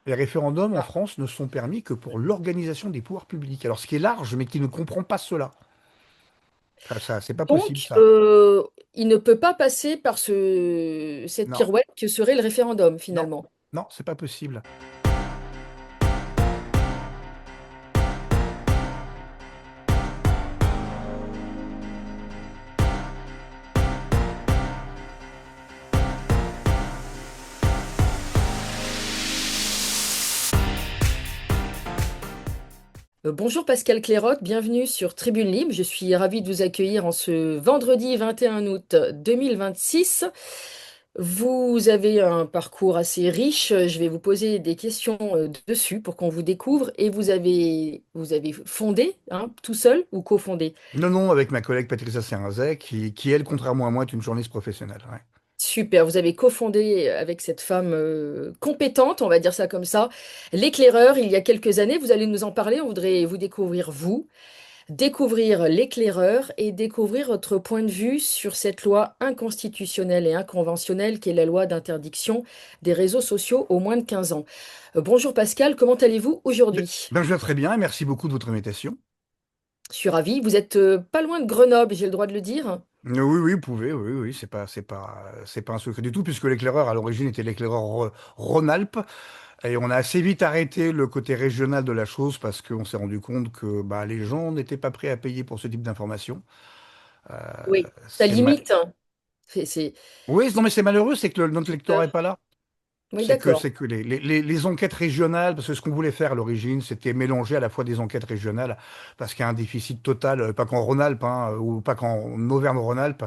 Les référendums en Ah. France ne sont permis que pour l'organisation des pouvoirs publics. Alors, ce qui est large, mais qui ne comprend pas cela. C'est pas possible, Donc, ça. il ne peut pas passer par cette Non, pirouette que serait le référendum, non, finalement. non, c'est pas possible. Bonjour Pascal Clairoc, bienvenue sur Tribune Libre. Je suis ravie de vous accueillir en ce vendredi 21 août 2026. Vous avez un parcours assez riche. Je vais vous poser des questions dessus pour qu'on vous découvre. Et vous avez fondé, hein, tout seul ou cofondé? Non, non, avec ma collègue Patricia Serrazet, qui, elle, contrairement à moi, est une journaliste professionnelle. Ouais. Super, vous avez cofondé avec cette femme compétente, on va dire ça comme ça, l'éclaireur il y a quelques années. Vous allez nous en parler. On voudrait vous découvrir, vous, découvrir l'éclaireur et découvrir votre point de vue sur cette loi inconstitutionnelle et inconventionnelle qui est la loi d'interdiction des réseaux sociaux aux moins de 15 ans. Bonjour Pascal, comment allez-vous aujourd'hui? Ben, je vais très bien et merci beaucoup de votre invitation. Je suis ravie. Vous êtes pas loin de Grenoble, j'ai le droit de le dire? Oui, oui, vous pouvez, oui, oui, c'est pas un secret du tout, puisque l'éclaireur, à l'origine, était l'éclaireur Rhône-Alpes. Et on a assez vite arrêté le côté régional de la chose parce qu'on s'est rendu compte que bah, les gens n'étaient pas prêts à payer pour ce type d'information. Euh, Oui. Ça c'est ma- limite, hein. C'est- Oui, non, mais c'est malheureux, c'est que notre lecteur euh, n'est pas là. Oui, C'est d'accord. que les enquêtes régionales, parce que ce qu'on voulait faire à l'origine, c'était mélanger à la fois des enquêtes régionales, parce qu'il y a un déficit total, pas qu'en Rhône-Alpes, hein, ou pas qu'en Auvergne-Rhône-Alpes,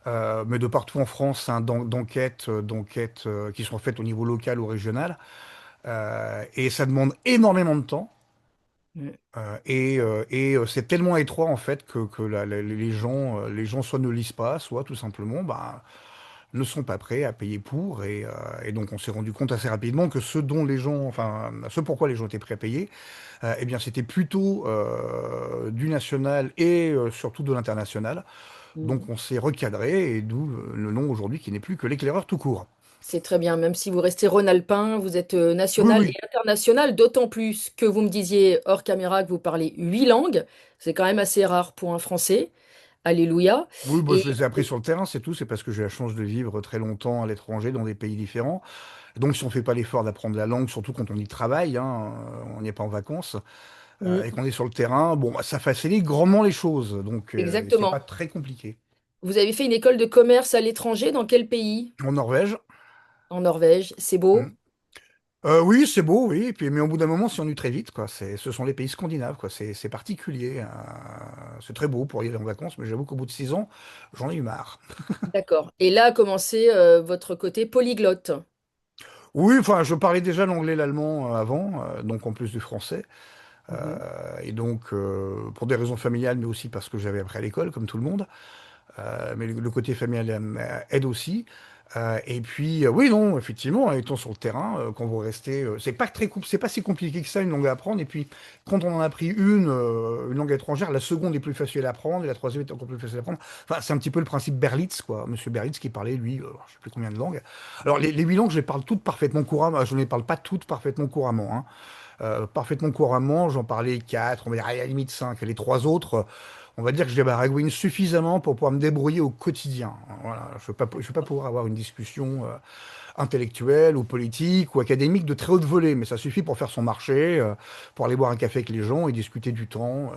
mais de partout en France, hein, d'enquêtes qui sont faites au niveau local ou régional. Et ça demande énormément de temps. C'est tellement étroit en fait que les gens soit ne lisent pas, soit tout simplement bah, ne sont pas prêts à payer pour. Et donc on s'est rendu compte assez rapidement que ce pourquoi les gens étaient prêts à payer, eh bien c'était plutôt du national et surtout de l'international. Donc Mm. on s'est recadré et d'où le nom aujourd'hui qui n'est plus que l'éclaireur tout court. C'est très bien, même si vous restez rhône-alpin, vous êtes Oui, national et oui. international, d'autant plus que vous me disiez hors caméra que vous parlez 8 langues. C'est quand même assez rare pour un Français. Alléluia. Oui, bah, Et je les ai appris sur le terrain, c'est tout. C'est parce que j'ai la chance de vivre très longtemps à l'étranger, dans des pays différents. Donc, si on ne fait pas l'effort d'apprendre la langue, surtout quand on y travaille, hein, on n'y est pas en vacances, Mm, et qu'on est sur le terrain, bon, bah, ça facilite grandement les choses. Donc, c'est pas exactement. très compliqué. Vous avez fait une école de commerce à l'étranger, dans quel pays? En Norvège, En Norvège. C'est hmm. beau? Oui, c'est beau, oui. Et puis, mais au bout d'un moment, si on ennuie très vite, quoi. Ce sont les pays scandinaves, quoi. C'est particulier. C'est très beau pour y aller en vacances, mais j'avoue qu'au bout de 6 ans, j'en ai eu marre. D'accord. Et là a commencé votre côté polyglotte. Oui, enfin, je parlais déjà l'anglais et l'allemand avant, donc en plus du français. Mhm. Et donc, pour des raisons familiales, mais aussi parce que j'avais appris à l'école, comme tout le monde. Mais le côté familial aide aussi. Et puis, oui, non, effectivement, étant sur le terrain, quand vous restez, c'est pas si compliqué que ça, une langue à apprendre. Et puis, quand on en a pris une langue étrangère, la seconde est plus facile à apprendre, et la troisième est encore plus facile à apprendre. Enfin, c'est un petit peu le principe Berlitz, quoi. Monsieur Berlitz qui parlait, lui, je sais plus combien de langues. Alors, les 8 langues, je les parle toutes parfaitement couramment. Je ne les parle pas toutes parfaitement couramment, hein. Parfaitement couramment, j'en parlais quatre, on va dire à la limite cinq. Les trois autres, on va dire que je les baragouine suffisamment pour pouvoir me débrouiller au quotidien. Voilà, je vais pas pouvoir avoir une discussion intellectuelle ou politique ou académique de très haute volée, mais ça suffit pour faire son marché, pour aller boire un café avec les gens et discuter du temps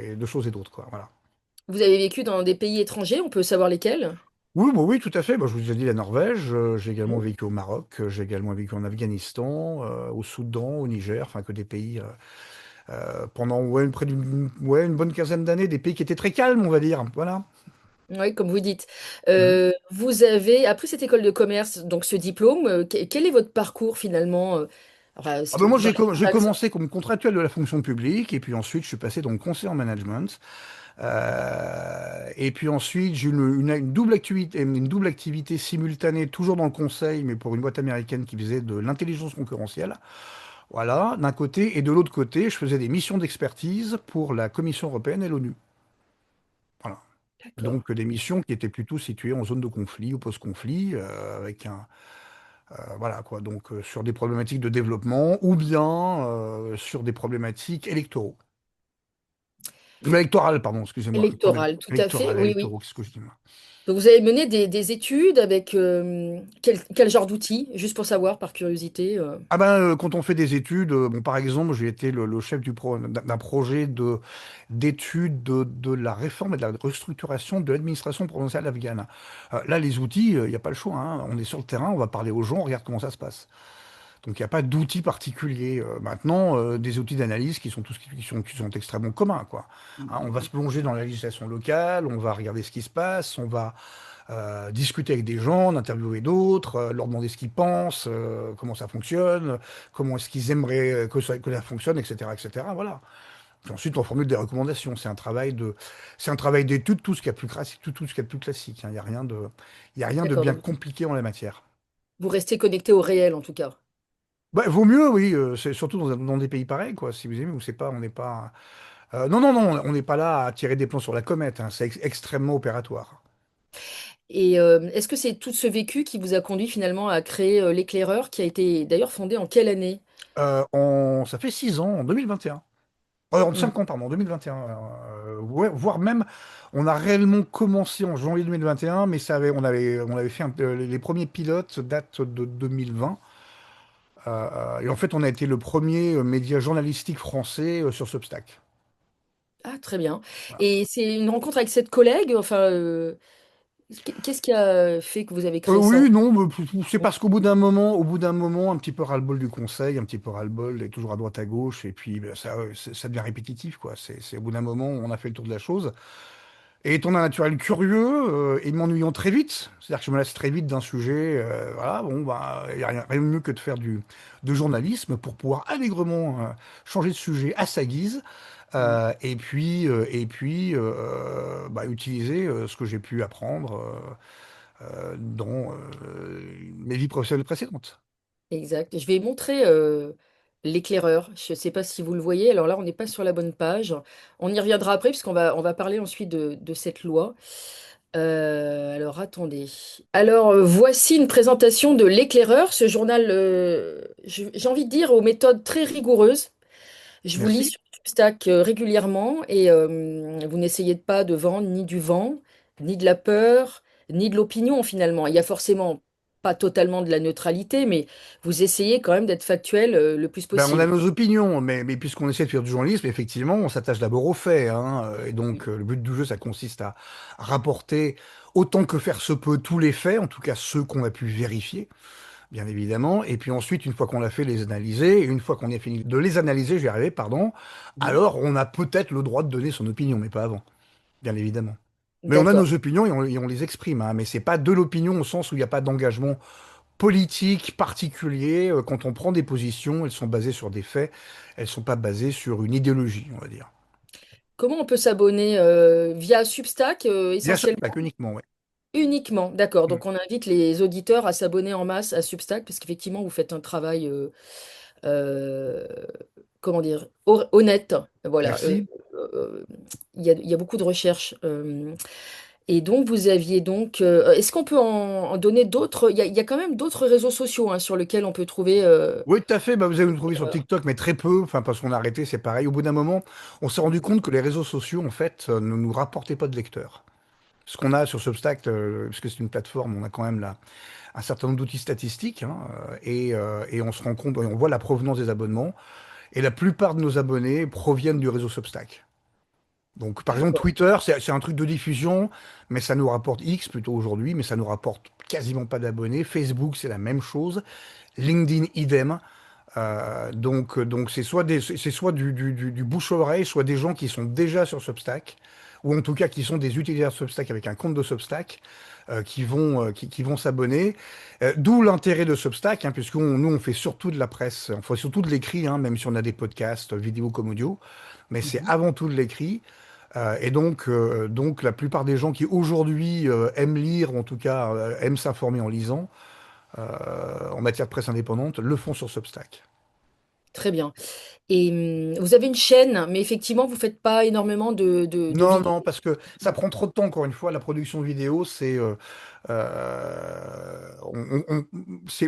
et de choses et d'autres, quoi. Voilà. Vous avez vécu dans des pays étrangers, on peut savoir lesquels? Oui, bah oui, tout à fait. Bah, je vous ai dit la Norvège, j'ai également Mhm. vécu au Maroc, j'ai également vécu en Afghanistan, au Soudan, au Niger, enfin que des pays pendant ouais, une bonne quinzaine d'années, des pays qui étaient très calmes, on va dire. Voilà. Oui, comme vous dites. Mm. Vous avez, après cette école de commerce, donc ce diplôme, quel est votre parcours finalement enfin, Ah ben moi, dans j'ai l'axe. commencé comme contractuel de la fonction publique, et puis ensuite, je suis passé dans le conseil en management. Et puis ensuite, j'ai eu une double activité simultanée, toujours dans le conseil, mais pour une boîte américaine qui faisait de l'intelligence concurrentielle. Voilà, d'un côté. Et de l'autre côté, je faisais des missions d'expertise pour la Commission européenne et l'ONU. Voilà. D'accord. Donc des missions qui étaient plutôt situées en zone de conflit ou post-conflit, avec Voilà quoi, donc sur des problématiques de développement ou bien sur des problématiques électoraux. Électorales, pardon, excusez-moi. Électorale, tout à fait, oui, oui. Électoraux, qu'est-ce que je dis moi? Donc vous avez mené des études avec quel genre d'outils, juste pour savoir, par curiosité. Ah ben, quand on fait des études, bon, par exemple, j'ai été le chef d'un projet d'études de la réforme et de la restructuration de l'administration provinciale afghane. Là, les outils, il n'y a pas le choix, hein. On est sur le terrain, on va parler aux gens, on regarde comment ça se passe. Donc il n'y a pas d'outils particuliers. Maintenant, des outils d'analyse qui sont tous qui sont extrêmement communs, quoi. Hein, on va se plonger dans la législation locale, on va regarder ce qui se passe, on va discuter avec des gens, en interviewer d'autres, leur demander ce qu'ils pensent, comment ça fonctionne, comment est-ce qu'ils aimeraient que ça fonctionne, etc., etc. Voilà. Puis ensuite, on formule des recommandations. C'est un travail d'étude, tout ce qu'il y a de plus classique, tout ce qu'il y a de plus classique, hein. Il y a rien de D'accord, bien donc compliqué en la matière. vous restez connecté au réel en tout cas. Bah, vaut mieux, oui, c'est surtout dans des pays pareils, quoi. Si vous aimez, ou c'est pas, on n'est pas. Non, non, non, on n'est pas là à tirer des plans sur la comète, hein. C'est extrêmement opératoire. Et est-ce que c'est tout ce vécu qui vous a conduit finalement à créer l'éclaireur, qui a été d'ailleurs fondé en quelle année? Ça fait 6 ans, en 2021. En Hmm. 5 ans, pardon, en 2021. Ouais, voire même, on a réellement commencé en janvier 2021, mais on avait fait les premiers pilotes datent de 2020. Et en fait, on a été le premier média journalistique français sur Substack. Ah, très bien. Voilà. Et c'est une rencontre avec cette collègue, enfin, qu'est-ce qui a fait que vous avez créé ça? Oui, non, mais c'est parce au bout d'un moment, un petit peu ras-le-bol du conseil, un petit peu ras-le-bol, et toujours à droite à gauche, et puis ben, ça devient répétitif, quoi. Au bout d'un moment, on a fait le tour de la chose. Et étant d'un naturel curieux et m'ennuyant très vite, c'est-à-dire que je me lasse très vite d'un sujet, voilà, bon, bah, il n'y a rien de mieux que de faire de journalisme pour pouvoir allègrement changer de sujet à sa guise, Hmm. et puis bah, utiliser ce que j'ai pu apprendre dans mes vies professionnelles précédentes. Exact. Je vais montrer l'éclaireur. Je ne sais pas si vous le voyez. Alors là, on n'est pas sur la bonne page. On y reviendra après, puisqu'on va parler ensuite de cette loi. Alors, attendez. Alors, voici une présentation de l'éclaireur, ce journal, j'ai envie de dire, aux méthodes très rigoureuses. Je vous lis Merci. sur Substack régulièrement et vous n'essayez pas de vendre ni du vent, ni de la peur, ni de l'opinion finalement. Il y a forcément pas totalement de la neutralité, mais vous essayez quand même d'être factuel le plus Ben, on a possible. nos opinions, mais puisqu'on essaie de faire du journalisme, effectivement, on s'attache d'abord aux faits, hein, et donc, le but du jeu, ça consiste à rapporter autant que faire se peut tous les faits, en tout cas ceux qu'on a pu vérifier, bien évidemment. Et puis ensuite, une fois qu'on l'a fait, les analyser. Et une fois qu'on a fini de les analyser, j'y arrivé, pardon, Mhm. alors on a peut-être le droit de donner son opinion, mais pas avant, bien évidemment. Mais on a D'accord. nos opinions et on les exprime, hein, mais c'est pas de l'opinion au sens où il n'y a pas d'engagement politique particulier. Quand on prend des positions, elles sont basées sur des faits, elles sont pas basées sur une idéologie, on va dire. Comment on peut s'abonner via Substack Bien sûr, essentiellement? pas qu'uniquement, ouais. Uniquement, d'accord. Mm. Donc on invite les auditeurs à s'abonner en masse à Substack parce qu'effectivement vous faites un travail, euh, comment dire, honnête. Voilà. Merci. Euh, il y a beaucoup de recherches. Et donc vous aviez donc, est-ce qu'on peut en donner d'autres? Il y a quand même d'autres réseaux sociaux hein, sur lesquels on peut trouver. Oui, tout à fait. Bah, vous allez nous trouver sur TikTok, mais très peu. Enfin, parce qu'on a arrêté, c'est pareil. Au bout d'un moment, on s'est rendu compte que les réseaux sociaux, en fait, ne nous rapportaient pas de lecteurs. Ce qu'on a sur Substack, parce que c'est une plateforme, on a quand même là un certain nombre d'outils statistiques, hein, et on se rend compte, on voit la provenance des abonnements, et la plupart de nos abonnés proviennent du réseau Substack. Donc, par exemple, D'accord. Twitter, c'est un truc de diffusion, mais ça nous rapporte X plutôt aujourd'hui, mais ça nous rapporte quasiment pas d'abonnés. Facebook, c'est la même chose. LinkedIn, idem. Donc c'est soit du bouche-oreille, soit des gens qui sont déjà sur Substack, ou en tout cas qui sont des utilisateurs de Substack avec un compte de Substack, qui vont s'abonner. D'où l'intérêt de Substack, hein, puisque nous, on fait surtout de la presse, on fait surtout de l'écrit, hein, même si on a des podcasts, vidéo comme audio, mais c'est Mhm. avant tout de l'écrit. Et donc, la plupart des gens qui aujourd'hui aiment lire, ou en tout cas aiment s'informer en lisant, en matière de presse indépendante, le font sur Substack. Très bien. Et vous avez une chaîne, mais effectivement, vous faites pas énormément de Non, vidéos. non, parce que ça prend trop de temps, encore une fois. La production vidéo,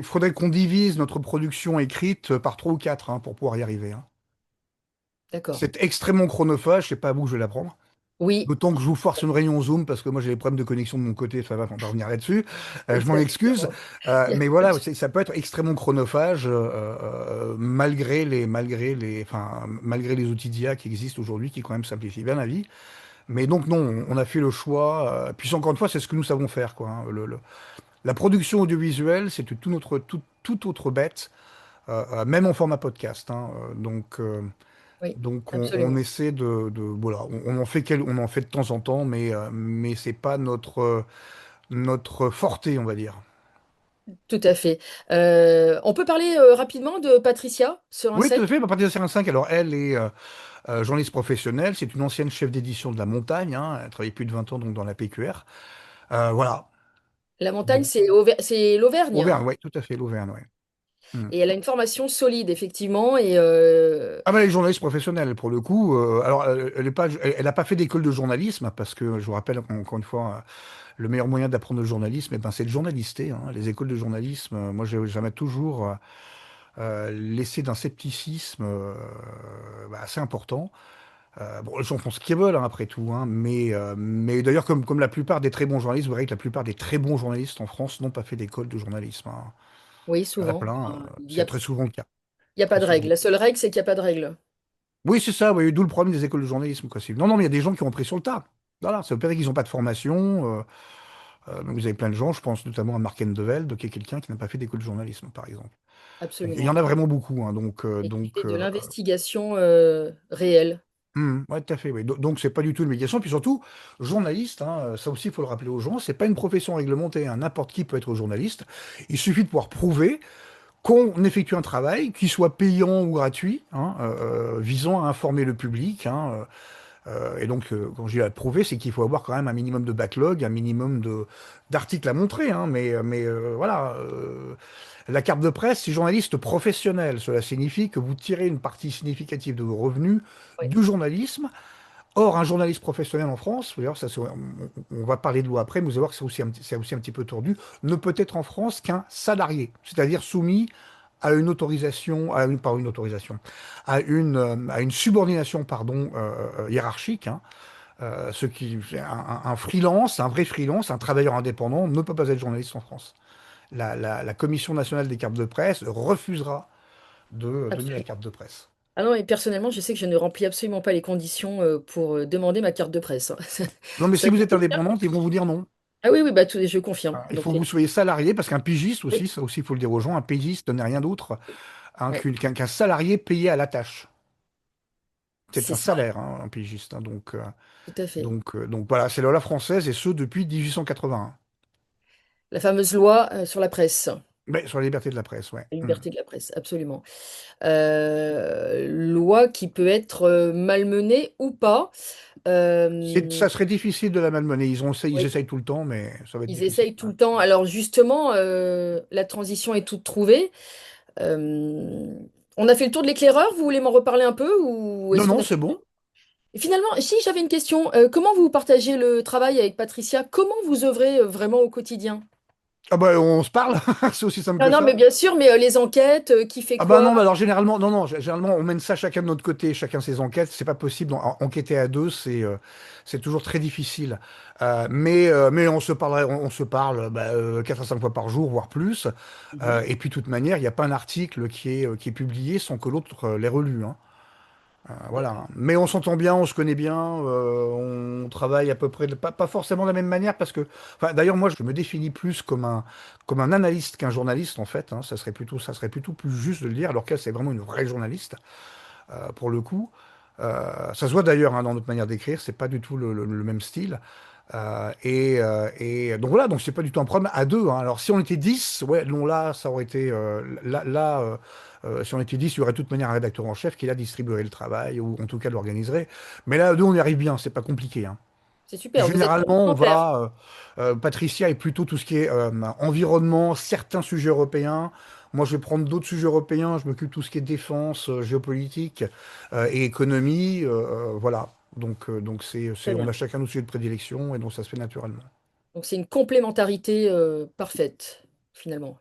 faudrait qu'on divise notre production écrite par trois ou quatre hein, pour pouvoir y arriver. Hein. D'accord. C'est extrêmement chronophage, c'est pas à vous que je vais l'apprendre. Oui, D'autant que je vous force une réunion Zoom parce que moi j'ai des problèmes de connexion de mon côté, ça va, on va revenir là-dessus. Je m'en excuse. exactement. Il y a Mais pas de voilà, souci. ça peut être extrêmement chronophage malgré les outils d'IA qui existent aujourd'hui qui quand même simplifient bien la vie. Mais donc non, on a fait le choix. Puis encore une fois, c'est ce que nous savons faire, quoi. Hein. La production audiovisuelle, c'est tout autre bête, même en format podcast. Hein. Oui, Donc on absolument. essaie voilà, on en fait de temps en temps, mais c'est pas notre forté, on va dire. Tout à fait. On peut parler rapidement de Patricia sur un Oui, tout à sec. fait. À partir de CR5, alors elle est journaliste professionnelle, c'est une ancienne chef d'édition de La Montagne, hein, elle a travaillé plus de 20 ans donc dans la PQR. Voilà. La montagne, Bon. c'est l'Auvergne, Auvergne, hein. oui, tout à fait, l'Auvergne, oui. Hmm. Et elle a une formation solide, effectivement. Et Ah ben, elle est journaliste professionnelle pour le coup. Alors, elle a pas fait d'école de journalisme parce que je vous rappelle encore une fois, le meilleur moyen d'apprendre le journalisme, eh ben, c'est de journalister. Hein. Les écoles de journalisme, moi, jamais toujours laissé d'un scepticisme assez important. Bon, les gens font ce qu'ils veulent hein, après tout, hein, mais d'ailleurs, comme la plupart des très bons journalistes, vous verrez que la plupart des très bons journalistes en France n'ont pas fait d'école de journalisme. Hein. oui, Il y en a souvent. plein, Enfin, c'est très souvent le cas. il y a pas Très de souvent. règle. La seule règle, c'est qu'il n'y a pas de règle. Oui, c'est ça, oui, d'où le problème des écoles de journalisme. Quoi. Non, non, mais il y a des gens qui ont appris sur le tas. Voilà, ça veut pas dire qu'ils n'ont pas de formation. Mais vous avez plein de gens, je pense notamment à Mark Endeveld, qui est quelqu'un qui n'a pas fait d'école de journalisme, par exemple. Et il y en Absolument. a vraiment beaucoup. Hein, Et qui fait de l'investigation réelle. ouais, tout à fait. Oui. Donc, c'est pas du tout une médiation. Puis surtout, journaliste, hein, ça aussi, il faut le rappeler aux gens, c'est pas une profession réglementée. Hein. N'importe qui peut être journaliste. Il suffit de pouvoir prouver qu'on effectue un travail, qu'il soit payant ou gratuit, hein, visant à informer le public. Hein, et donc, quand je dis à prouver, c'est qu'il faut avoir quand même un minimum de backlog, un minimum d'articles à montrer. Hein, voilà, la carte de presse, c'est journaliste professionnel. Cela signifie que vous tirez une partie significative de vos revenus Oui, du journalisme. Or, un journaliste professionnel en France, d'ailleurs, on va parler de loi après, mais vous allez voir que c'est aussi un petit peu tordu, ne peut être en France qu'un salarié, c'est-à-dire soumis à une autorisation, pas une autorisation, à une subordination, pardon, hiérarchique. Hein. Un freelance, un vrai freelance, un travailleur indépendant ne peut pas être journaliste en France. La Commission nationale des cartes de presse refusera de donner la absolument. carte de presse. Ah non, et personnellement, je sais que je ne remplis absolument pas les conditions pour demander ma carte de presse, hein. Non, mais si Ça vous êtes coûte cher. indépendante, ils vont vous dire non. Ah oui, oui, bah, je confirme. Hein, il Donc, faut que vous soyez salarié, parce qu'un pigiste aussi, oui, ça aussi, il faut le dire aux gens, un pigiste n'est rien d'autre hein, ouais, qu'un salarié payé à la tâche. C'est c'est un ça, salaire, hein, un pigiste. Hein, tout à fait. donc voilà, c'est la loi française, et ce, depuis 1881. La fameuse loi sur la presse, Mais sur la liberté de la presse, ouais. la Hmm. liberté de la presse, absolument. Loi qui peut être malmenée ou pas. Euh, Ça serait difficile de la malmener. Ils oui, essayent tout le temps, mais ça va être ils difficile. essayent tout Ouais. le temps. Alors justement, la transition est toute trouvée. Euh, on a fait le tour de l'éclaireur, vous voulez m'en reparler un peu ou Non, est-ce qu'on non, a c'est fait... bon. Et finalement, si j'avais une question, comment vous partagez le travail avec Patricia? Comment vous œuvrez vraiment au quotidien? Ah bah, on se parle, c'est aussi simple Ah que non, mais ça. bien sûr, mais les enquêtes, qui fait Ah bah quoi? non, bah alors généralement, non, non, généralement on mène ça chacun de notre côté, chacun ses enquêtes, c'est pas possible. Enquêter à deux, c'est toujours très difficile. Mais on se parle 4 à 5 fois par jour, voire plus. Mhm. Et puis de toute manière, il n'y a pas un article qui est publié sans que l'autre l'ait relu. Hein. Voilà. Mais on s'entend bien, on se connaît bien, on travaille à peu près, pas forcément de la même manière, parce que, enfin, d'ailleurs, moi, je me définis plus comme un analyste qu'un journaliste, en fait. Hein. Ça serait plutôt plus juste de le dire, alors qu'elle, c'est vraiment une vraie journaliste, pour le coup. Ça se voit d'ailleurs hein, dans notre manière d'écrire, c'est pas du tout le même style. Et donc voilà, donc c'est pas du tout un problème à deux. Hein. Alors si on était 10 ouais, non là, ça aurait été si on était 10 il y aurait de toute manière un rédacteur en chef qui là distribuerait le travail ou en tout cas l'organiserait. Mais là, à deux, on y arrive bien, c'est pas compliqué. Hein. C'est Puis super, vous êtes généralement, complémentaires. Patricia est plutôt tout ce qui est environnement, certains sujets européens. Moi, je vais prendre d'autres sujets européens. Je m'occupe de tout ce qui est défense, géopolitique et économie. Voilà. Donc Très on a bien. chacun nos sujets de prédilection et donc ça se fait naturellement. Donc c'est une complémentarité parfaite, finalement,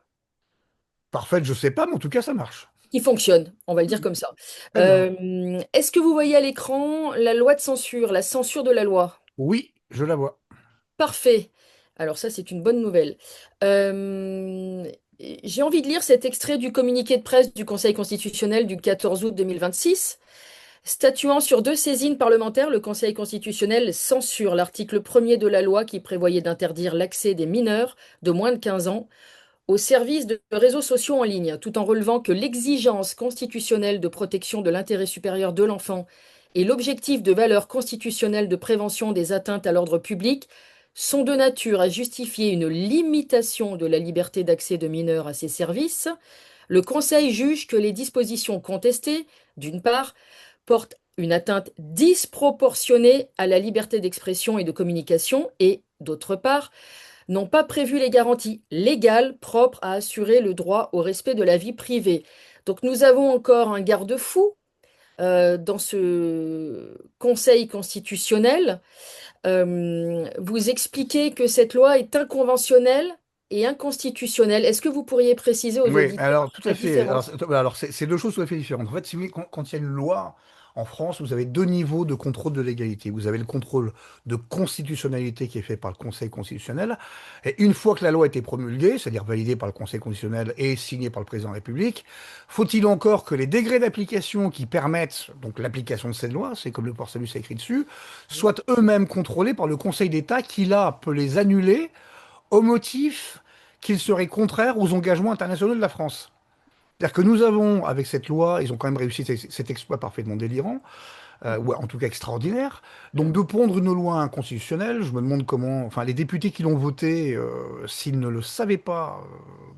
Parfait, je sais pas, mais en tout cas, ça marche. qui fonctionne, on va le dire comme ça. Très bien. Est-ce que vous voyez à l'écran la loi de censure, la censure de la loi? Oui, je la vois. Parfait. Alors ça, c'est une bonne nouvelle. Euh, j'ai envie de lire cet extrait du communiqué de presse du Conseil constitutionnel du 14 août 2026. Statuant sur deux saisines parlementaires, le Conseil constitutionnel censure l'article 1er de la loi qui prévoyait d'interdire l'accès des mineurs de moins de 15 ans aux services de réseaux sociaux en ligne, tout en relevant que l'exigence constitutionnelle de protection de l'intérêt supérieur de l'enfant et l'objectif de valeur constitutionnelle de prévention des atteintes à l'ordre public sont de nature à justifier une limitation de la liberté d'accès de mineurs à ces services. Le Conseil juge que les dispositions contestées, d'une part, portent une atteinte disproportionnée à la liberté d'expression et de communication et, d'autre part, n'ont pas prévu les garanties légales propres à assurer le droit au respect de la vie privée. Donc nous avons encore un garde-fou dans ce Conseil constitutionnel. Vous expliquez que cette loi est inconventionnelle et inconstitutionnelle. Est-ce que vous pourriez préciser aux Oui, auditeurs alors tout la à fait. différence? Alors, c'est deux choses tout à fait différentes. En fait, si vous voulez, quand il y a une loi en France, vous avez deux niveaux de contrôle de légalité. Vous avez le contrôle de constitutionnalité qui est fait par le Conseil constitutionnel. Et une fois que la loi a été promulguée, c'est-à-dire validée par le Conseil constitutionnel et signée par le président de la République, faut-il encore que les degrés d'application qui permettent donc l'application de cette loi, c'est comme le port salut, c'est écrit dessus, soient eux-mêmes contrôlés par le Conseil d'État qui là peut les annuler au motif qu'il serait contraire aux engagements internationaux de la France. C'est-à-dire que nous avons, avec cette loi, ils ont quand même réussi cet exploit parfaitement délirant, ou en tout cas extraordinaire, donc de pondre une loi inconstitutionnelle. Je me demande comment, enfin les députés qui l'ont votée, s'ils ne le savaient pas,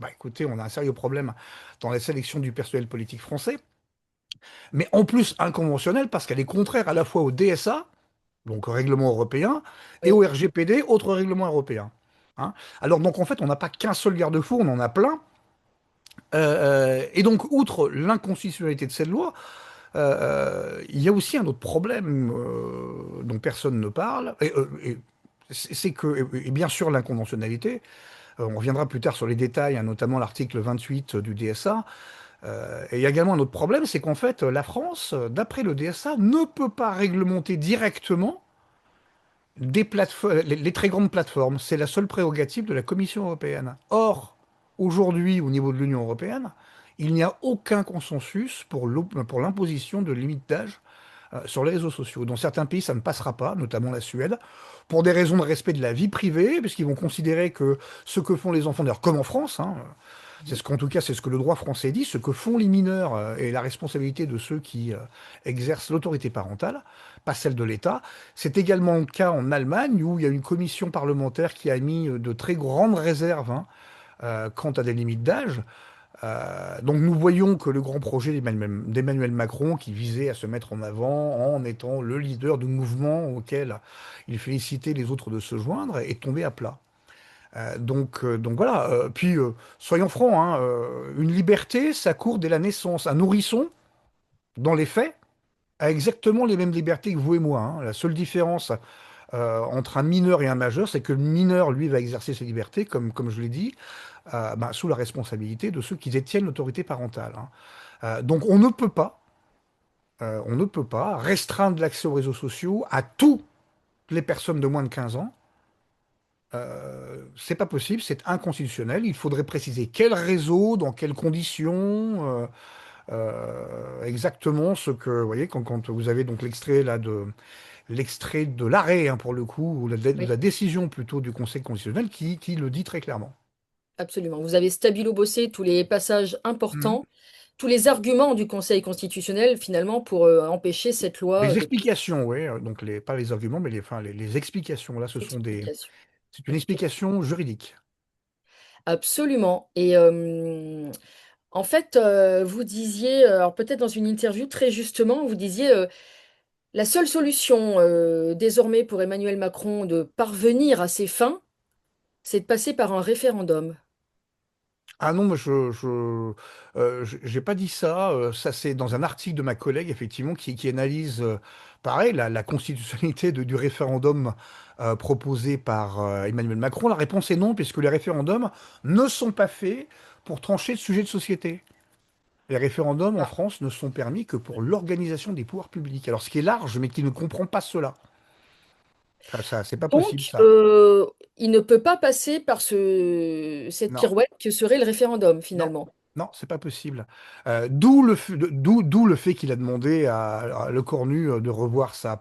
bah écoutez, on a un sérieux problème dans la sélection du personnel politique français, mais en plus inconventionnelle parce qu'elle est contraire à la fois au DSA, donc au règlement européen, et au Oui, RGPD, autre règlement européen. Hein. Alors donc en fait, on n'a pas qu'un seul garde-fou, on en a plein. Et donc, outre l'inconstitutionnalité de cette loi, il y a aussi un autre problème dont personne ne parle, et c'est que, et bien sûr, l'inconventionnalité, on reviendra plus tard sur les détails, hein, notamment l'article 28 du DSA, et il y a également un autre problème, c'est qu'en fait, la France, d'après le DSA, ne peut pas réglementer directement les très grandes plateformes. C'est la seule prérogative de la Commission européenne. Or, aujourd'hui, au niveau de l'Union européenne, il n'y a aucun consensus pour l'imposition de limites d'âge sur les réseaux sociaux. Dans certains pays, ça ne passera pas, notamment la Suède, pour des raisons de respect de la vie privée, puisqu'ils vont considérer que ce que font les enfants, d'ailleurs, comme en France, hein, c'est ce qu'en tout cas, c'est ce que le droit français dit, ce que font les mineurs est la responsabilité de ceux qui exercent l'autorité parentale, pas celle de l'État. C'est également le cas en Allemagne, où il y a une commission parlementaire qui a mis de très grandes réserves, hein, quant à des limites d'âge. Donc nous voyons que le grand projet d'Emmanuel Macron, qui visait à se mettre en avant en étant le leader du mouvement auquel il félicitait les autres de se joindre, est tombé à plat. Donc voilà. Puis soyons francs, hein, une liberté, ça court dès la naissance. Un nourrisson, dans les faits, a exactement les mêmes libertés que vous et moi. Hein. La seule différence entre un mineur et un majeur, c'est que le mineur, lui, va exercer ses libertés, comme je l'ai dit, bah, sous la responsabilité de ceux qui détiennent l'autorité parentale. Hein. Donc on ne peut pas restreindre l'accès aux réseaux sociaux à toutes les personnes de moins de 15 ans. C'est pas possible, c'est inconstitutionnel. Il faudrait préciser quel réseau, dans quelles conditions, exactement ce que, vous voyez, quand vous avez donc l'extrait de l'arrêt, hein, pour le coup, ou oui, la décision plutôt du Conseil constitutionnel qui le dit très clairement. absolument. Vous avez stabilo-bossé tous les passages Mhm. importants, tous les arguments du Conseil constitutionnel, finalement, pour empêcher cette loi Les de explications, oui, donc pas les arguments, mais enfin, les explications, là, explication. c'est une explication juridique. Absolument. Et en fait, vous disiez, alors peut-être dans une interview très justement, vous disiez la seule solution désormais pour Emmanuel Macron de parvenir à ses fins, c'est de passer par un référendum. Ah non, moi j'ai pas dit ça. Ça, c'est dans un article de ma collègue, effectivement, qui analyse, pareil, la constitutionnalité du référendum proposé par Emmanuel Macron. La réponse est non, puisque les référendums ne sont pas faits pour trancher de sujets de société. Les référendums en Ah. France ne sont permis que pour l'organisation des pouvoirs publics. Alors, ce qui est large, mais qui ne comprend pas cela. Ça, c'est pas possible, Donc, ça. il ne peut pas passer par cette Non. pirouette que serait le référendum, Non, finalement. non, c'est pas possible. D'où le fait qu'il a demandé à Lecornu de revoir sa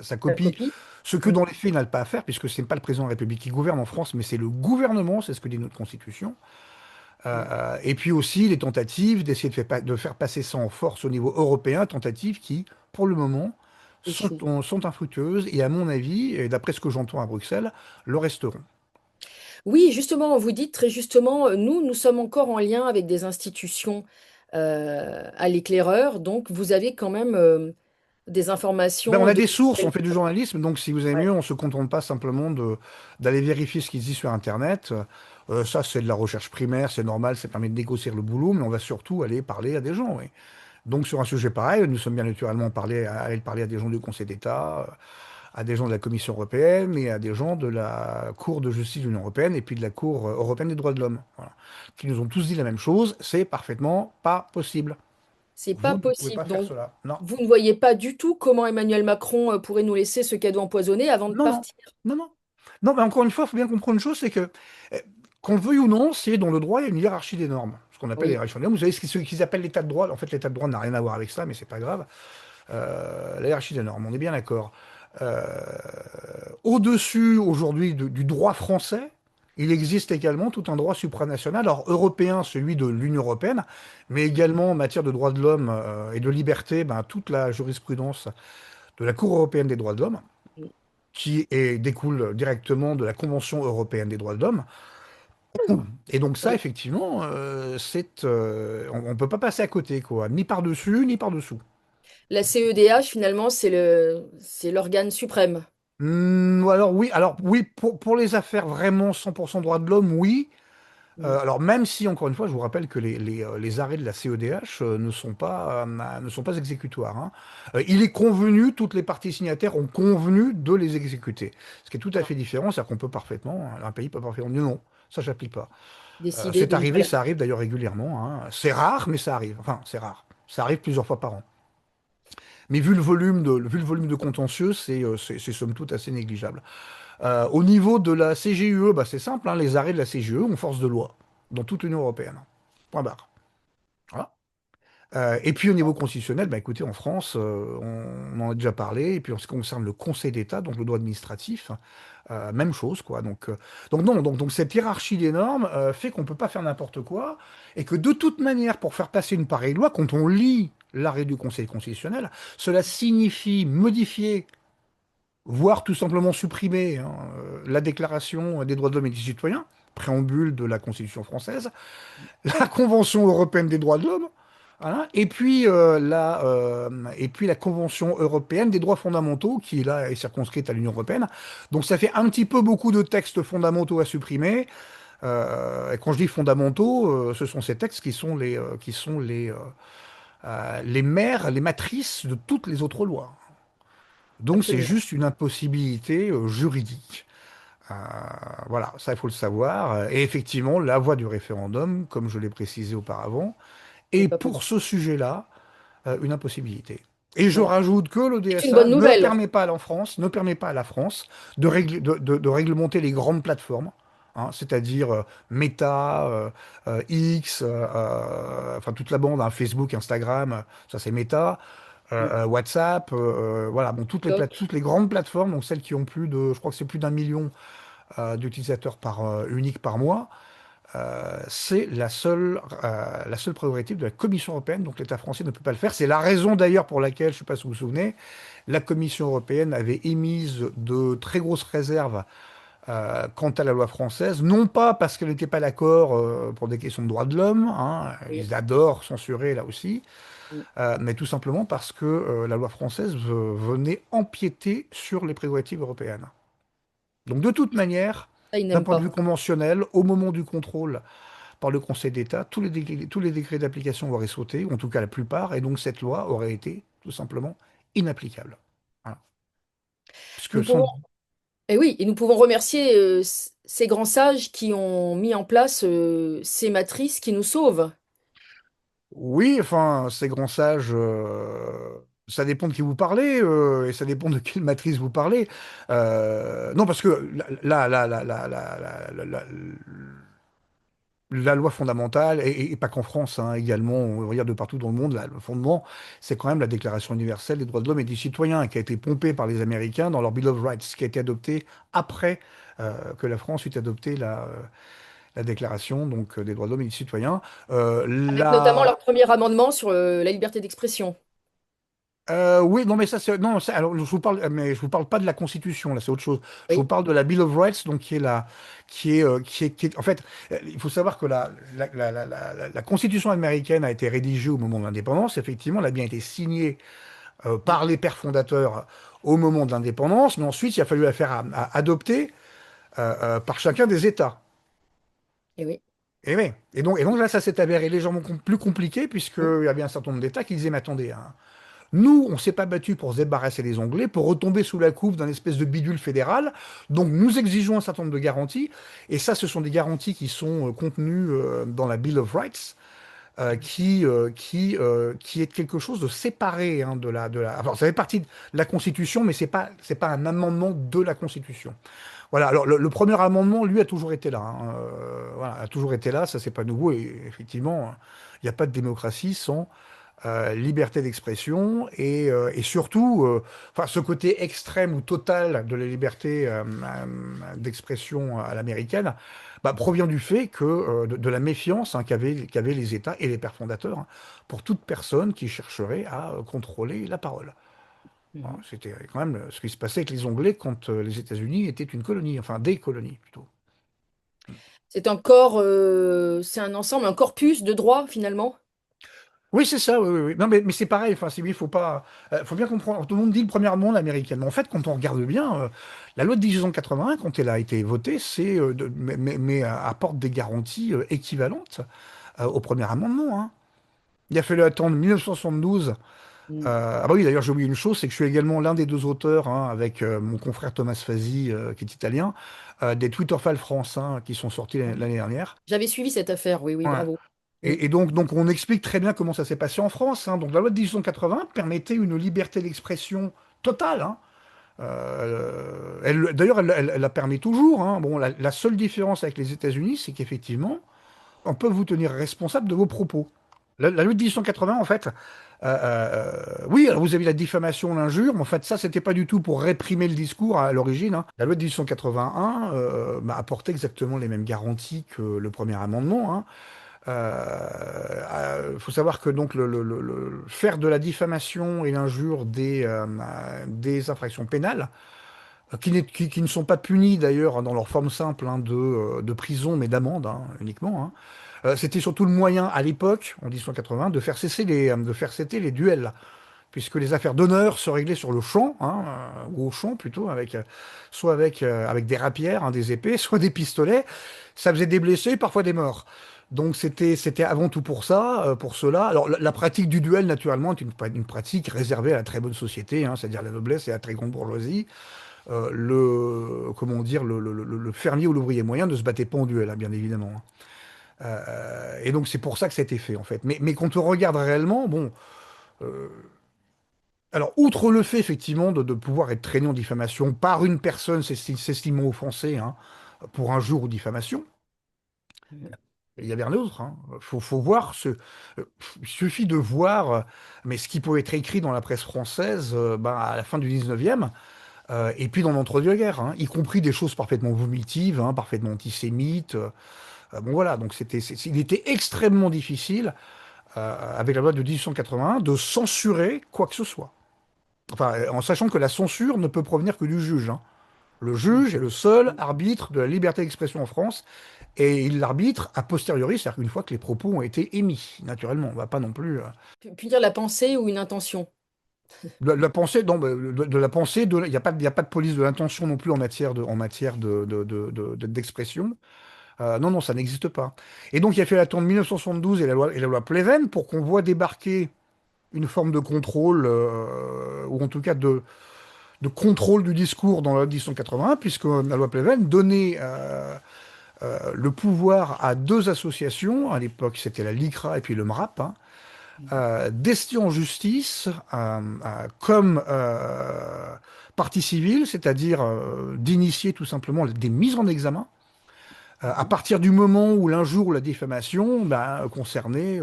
La copie, copie. ce que Mm. dans les faits il n'a pas à faire, puisque ce n'est pas le président de la République qui gouverne en France, mais c'est le gouvernement, c'est ce que dit notre Constitution. Mm. Et puis aussi les tentatives d'essayer de faire passer ça en force au niveau européen, tentatives qui, pour le moment, Échoue. sont infructueuses et à mon avis, et d'après ce que j'entends à Bruxelles, le resteront. Oui, justement, vous dites très justement, nous sommes encore en lien avec des institutions à l'éclaireur, donc vous avez quand même des Ben, on informations a de... des sources, on fait du journalisme, donc si vous avez Ouais, mieux, on se contente pas simplement d'aller vérifier ce qui se dit sur Internet. Ça, c'est de la recherche primaire, c'est normal, ça permet de négocier le boulot, mais on va surtout aller parler à des gens, oui. Donc sur un sujet pareil, nous sommes bien naturellement aller parler à des gens du Conseil d'État, à des gens de la Commission européenne et à des gens de la Cour de justice de l'Union européenne et puis de la Cour européenne des droits de l'homme, voilà, qui nous ont tous dit la même chose, c'est parfaitement pas possible. c'est pas Vous ne pouvez possible. pas faire Donc, cela. Non. vous ne voyez pas du tout comment Emmanuel Macron pourrait nous laisser ce cadeau empoisonné avant de Non, non, partir. non, non. Non, mais encore une fois, il faut bien comprendre une chose, c'est que, euh, qu'on le veuille ou non, c'est dans le droit, il y a une hiérarchie des normes. Ce qu'on appelle la Oui, hiérarchie des normes. Vous savez ce qu'ils appellent l'état de droit. En fait, l'état de droit n'a rien à voir avec ça, mais c'est pas grave. La hiérarchie des normes, on est bien d'accord. Euh, Au-dessus, aujourd'hui, du droit français, il existe également tout un droit supranational, alors européen, celui de l'Union européenne, mais également en matière de droits de l'homme et de liberté, ben, toute la jurisprudence de la Cour européenne des droits de l'homme découle directement de la Convention européenne des droits de l'homme. Et donc ça, oui. effectivement, on ne peut pas passer à côté, quoi, ni par-dessus, ni par-dessous. La CEDH, finalement, c'est l'organe suprême. Alors oui, pour les affaires vraiment 100% droits de l'homme, oui. Mm. Alors même si, encore une fois, je vous rappelle que les arrêts de la CEDH ne sont pas exécutoires, hein. Il est convenu, toutes les parties signataires ont convenu de les exécuter. Ce qui est tout à Ah, fait différent, c'est-à-dire qu'on peut parfaitement, un pays peut parfaitement dire non, ça j'applique pas. décider C'est de ne pas arrivé, la... ça arrive d'ailleurs régulièrement, hein. C'est rare, mais ça arrive. Enfin, c'est rare. Ça arrive plusieurs fois par an. Mais vu le volume de contentieux, c'est somme toute assez négligeable. Au niveau de la CGUE, bah, c'est simple, hein, les arrêts de la CGUE ont force de loi dans toute l'Union européenne. Point barre. Voilà. Et puis au niveau constitutionnel, bah, écoutez, en France, on en a déjà parlé, et puis en ce qui concerne le Conseil d'État, donc le droit administratif, même chose, quoi. Donc non, donc cette hiérarchie des normes fait qu'on ne peut pas faire n'importe quoi, et que de toute manière, pour faire passer une pareille loi, quand on lit l'arrêt du Conseil constitutionnel, cela signifie modifier, voire tout simplement supprimer, hein, la Déclaration des droits de l'homme et des citoyens, préambule de la Constitution française, la Convention européenne des droits de l'homme, voilà, et puis la Convention européenne des droits fondamentaux, qui là est circonscrite à l'Union européenne. Donc ça fait un petit peu beaucoup de textes fondamentaux à supprimer. Et quand je dis fondamentaux, ce sont ces textes qui sont les mères, les matrices de toutes les autres lois. Donc c'est Absolument. juste une impossibilité juridique. Euh, voilà, ça il faut le savoir. Et effectivement, la voie du référendum, comme je l'ai précisé auparavant, N'est est pas pour possible. ce sujet-là une impossibilité. Et je Bon. rajoute que le C'est une DSA bonne nouvelle. ne permet pas à la France de réglementer les grandes plateformes, hein, c'est-à-dire Meta, X, enfin toute la bande, hein, Facebook, Instagram, ça c'est Meta, Mm. WhatsApp, voilà, bon, TikTok. toutes les grandes plateformes, donc celles qui ont plus de, je crois que c'est plus d'1 million d'utilisateurs uniques par mois, c'est la seule prérogative de la Commission européenne, donc l'État français ne peut pas le faire. C'est la raison d'ailleurs pour laquelle, je ne sais pas si vous vous souvenez, la Commission européenne avait émise de très grosses réserves quant à la loi française, non pas parce qu'elle n'était pas d'accord pour des questions de droits de l'homme, hein, Oui. ils adorent censurer là aussi, Mm. mais tout simplement parce que la loi française venait empiéter sur les prérogatives européennes. Donc de toute manière, Ça, ils d'un n'aiment point de vue pas. conventionnel, au moment du contrôle, par le Conseil d'État, tous les décrets d'application auraient sauté, ou en tout cas la plupart, et donc cette loi aurait été tout simplement inapplicable. Voilà. Parce que Nous pouvons, et oui, et nous pouvons remercier ces grands sages qui ont mis en place ces matrices qui nous sauvent. oui, enfin, ces grands sages, ça dépend de qui vous parlez, et ça dépend de quelle matrice vous parlez. Non, parce que la loi fondamentale, et pas qu'en France, hein, également, on regarde de partout dans le monde, là, le fondement, c'est quand même la Déclaration universelle des droits de l'homme et des citoyens, qui a été pompée par les Américains dans leur Bill of Rights, qui a été adoptée après que la France eut adopté la Déclaration donc, des droits de l'homme et des citoyens. Avec notamment leur premier amendement sur la liberté d'expression. Oui, non, mais ça, c'est, non, alors, je vous parle, mais je vous parle pas de la Constitution, là, c'est autre chose. Je vous Oui. parle de la Bill of Rights, donc en fait, il faut savoir que la Constitution américaine a été rédigée au moment de l'indépendance. Effectivement, elle a bien été signée par les pères fondateurs au moment de l'indépendance, mais ensuite, il a fallu la faire adopter par chacun des États. Et oui. Et oui. Et donc là, ça s'est avéré légèrement plus compliqué, Mm. puisqu'il y avait un certain nombre d'États qui disaient, mais attendez, hein, nous, on s'est pas battu pour se débarrasser des Anglais, pour retomber sous la coupe d'un espèce de bidule fédéral. Donc, nous exigeons un certain nombre de garanties. Et ça, ce sont des garanties qui sont contenues dans la Bill of Rights, qui est quelque chose de séparé hein, Alors, ça fait partie de la Constitution, mais c'est pas un amendement de la Constitution. Voilà. Alors, le premier amendement, lui, a toujours été là. Hein. Voilà, a toujours été là. Ça, c'est pas nouveau. Et effectivement, il n'y a pas de démocratie sans liberté d'expression et surtout, enfin, ce côté extrême ou total de la liberté d'expression à l'américaine bah, provient du fait que de la méfiance hein, qu'avaient les États et les pères fondateurs hein, pour toute personne qui chercherait à contrôler la parole. Voilà, Mhm. c'était quand même ce qui se passait avec les Anglais quand les États-Unis étaient une colonie, enfin des colonies plutôt. C'est un corps, c'est un ensemble, un corpus de droits finalement. Oui, c'est ça, oui, oui, oui. Non, mais c'est pareil, enfin, il faut pas, faut bien comprendre. Tout le monde dit le premier monde américain. Mais en fait, quand on regarde bien, la loi de 1881, quand elle a été votée, mais apporte des garanties équivalentes au premier amendement. Hein. Il a fallu attendre 1972. Mm. Ah bah oui, d'ailleurs, j'ai oublié une chose, c'est que je suis également l'un des deux auteurs, hein, avec mon confrère Thomas Fazi, qui est italien, des Twitterfall France, hein, qui sont sortis l'année dernière. J'avais suivi cette affaire, oui, oui, Ouais. bravo. Mm. Et donc, on explique très bien comment ça s'est passé en France. Hein. Donc, la loi de 1880 permettait une liberté d'expression totale. Hein. D'ailleurs, elle la permet toujours. Hein. Bon, la seule différence avec les États-Unis, c'est qu'effectivement, on peut vous tenir responsable de vos propos. La loi de 1880, en fait, oui, alors vous avez la diffamation, l'injure, mais en fait, ça, c'était pas du tout pour réprimer le discours à l'origine. Hein. La loi de 1881 apportait exactement les mêmes garanties que le premier amendement. Hein. Faut savoir que donc faire de la diffamation et l'injure des infractions pénales, qui ne sont pas punies d'ailleurs dans leur forme simple hein, de prison, mais d'amende hein, uniquement. Hein. C'était surtout le moyen à l'époque, en 1880, de faire cesser les duels, puisque les affaires d'honneur se réglaient sur le champ, hein, ou au champ plutôt, soit avec des rapières, hein, des épées, soit des pistolets. Ça faisait des blessés, parfois des morts. Donc c'était avant tout pour ça, pour cela. Alors la pratique du duel, naturellement, est une pratique réservée à la très bonne société, hein, c'est-à-dire la noblesse et la très grande bourgeoisie. Comment dire, le fermier ou l'ouvrier moyen ne se battait pas en duel, hein, bien évidemment. Hein. Et donc c'est pour ça que ça a été fait en fait. Mais quand on regarde réellement, bon, euh, alors, outre le fait, effectivement, de pouvoir être traîné en diffamation par une personne s'estimant offensée hein, pour injure ou diffamation, Mhm. il y avait un autre. Hein. Faut voir il suffit de voir, mais ce qui peut être écrit dans la presse française ben, à la fin du 19e, et puis dans l'entre-deux-guerres, hein, y compris des choses parfaitement vomitives, hein, parfaitement antisémites. Bon, voilà, donc il était extrêmement difficile, avec la loi de 1881, de censurer quoi que ce soit. Enfin, en sachant que la censure ne peut provenir que du juge. Hein. Le juge est le seul arbitre de la liberté d'expression en France, et il l'arbitre a posteriori, c'est-à-dire qu'une fois que les propos ont été émis. Naturellement, on va pas non plus Puis dire la pensée ou une intention. la pensée, non, de la pensée, il n'y a pas, il y a pas de police de l'intention non plus en matière d'expression. Non, non, ça n'existe pas. Et donc, il a fait la de 1972 et la loi Pleven pour qu'on voit débarquer une forme de contrôle, ou en tout cas de contrôle du discours dans la loi de 1981, puisque la loi Pleven donnait le pouvoir à deux associations, à l'époque c'était la LICRA et puis le MRAP, hein, Mhm. d'ester en justice comme partie civile, c'est-à-dire d'initier tout simplement des mises en examen à Mhm. partir du moment où l'injure ou la diffamation ben, concernait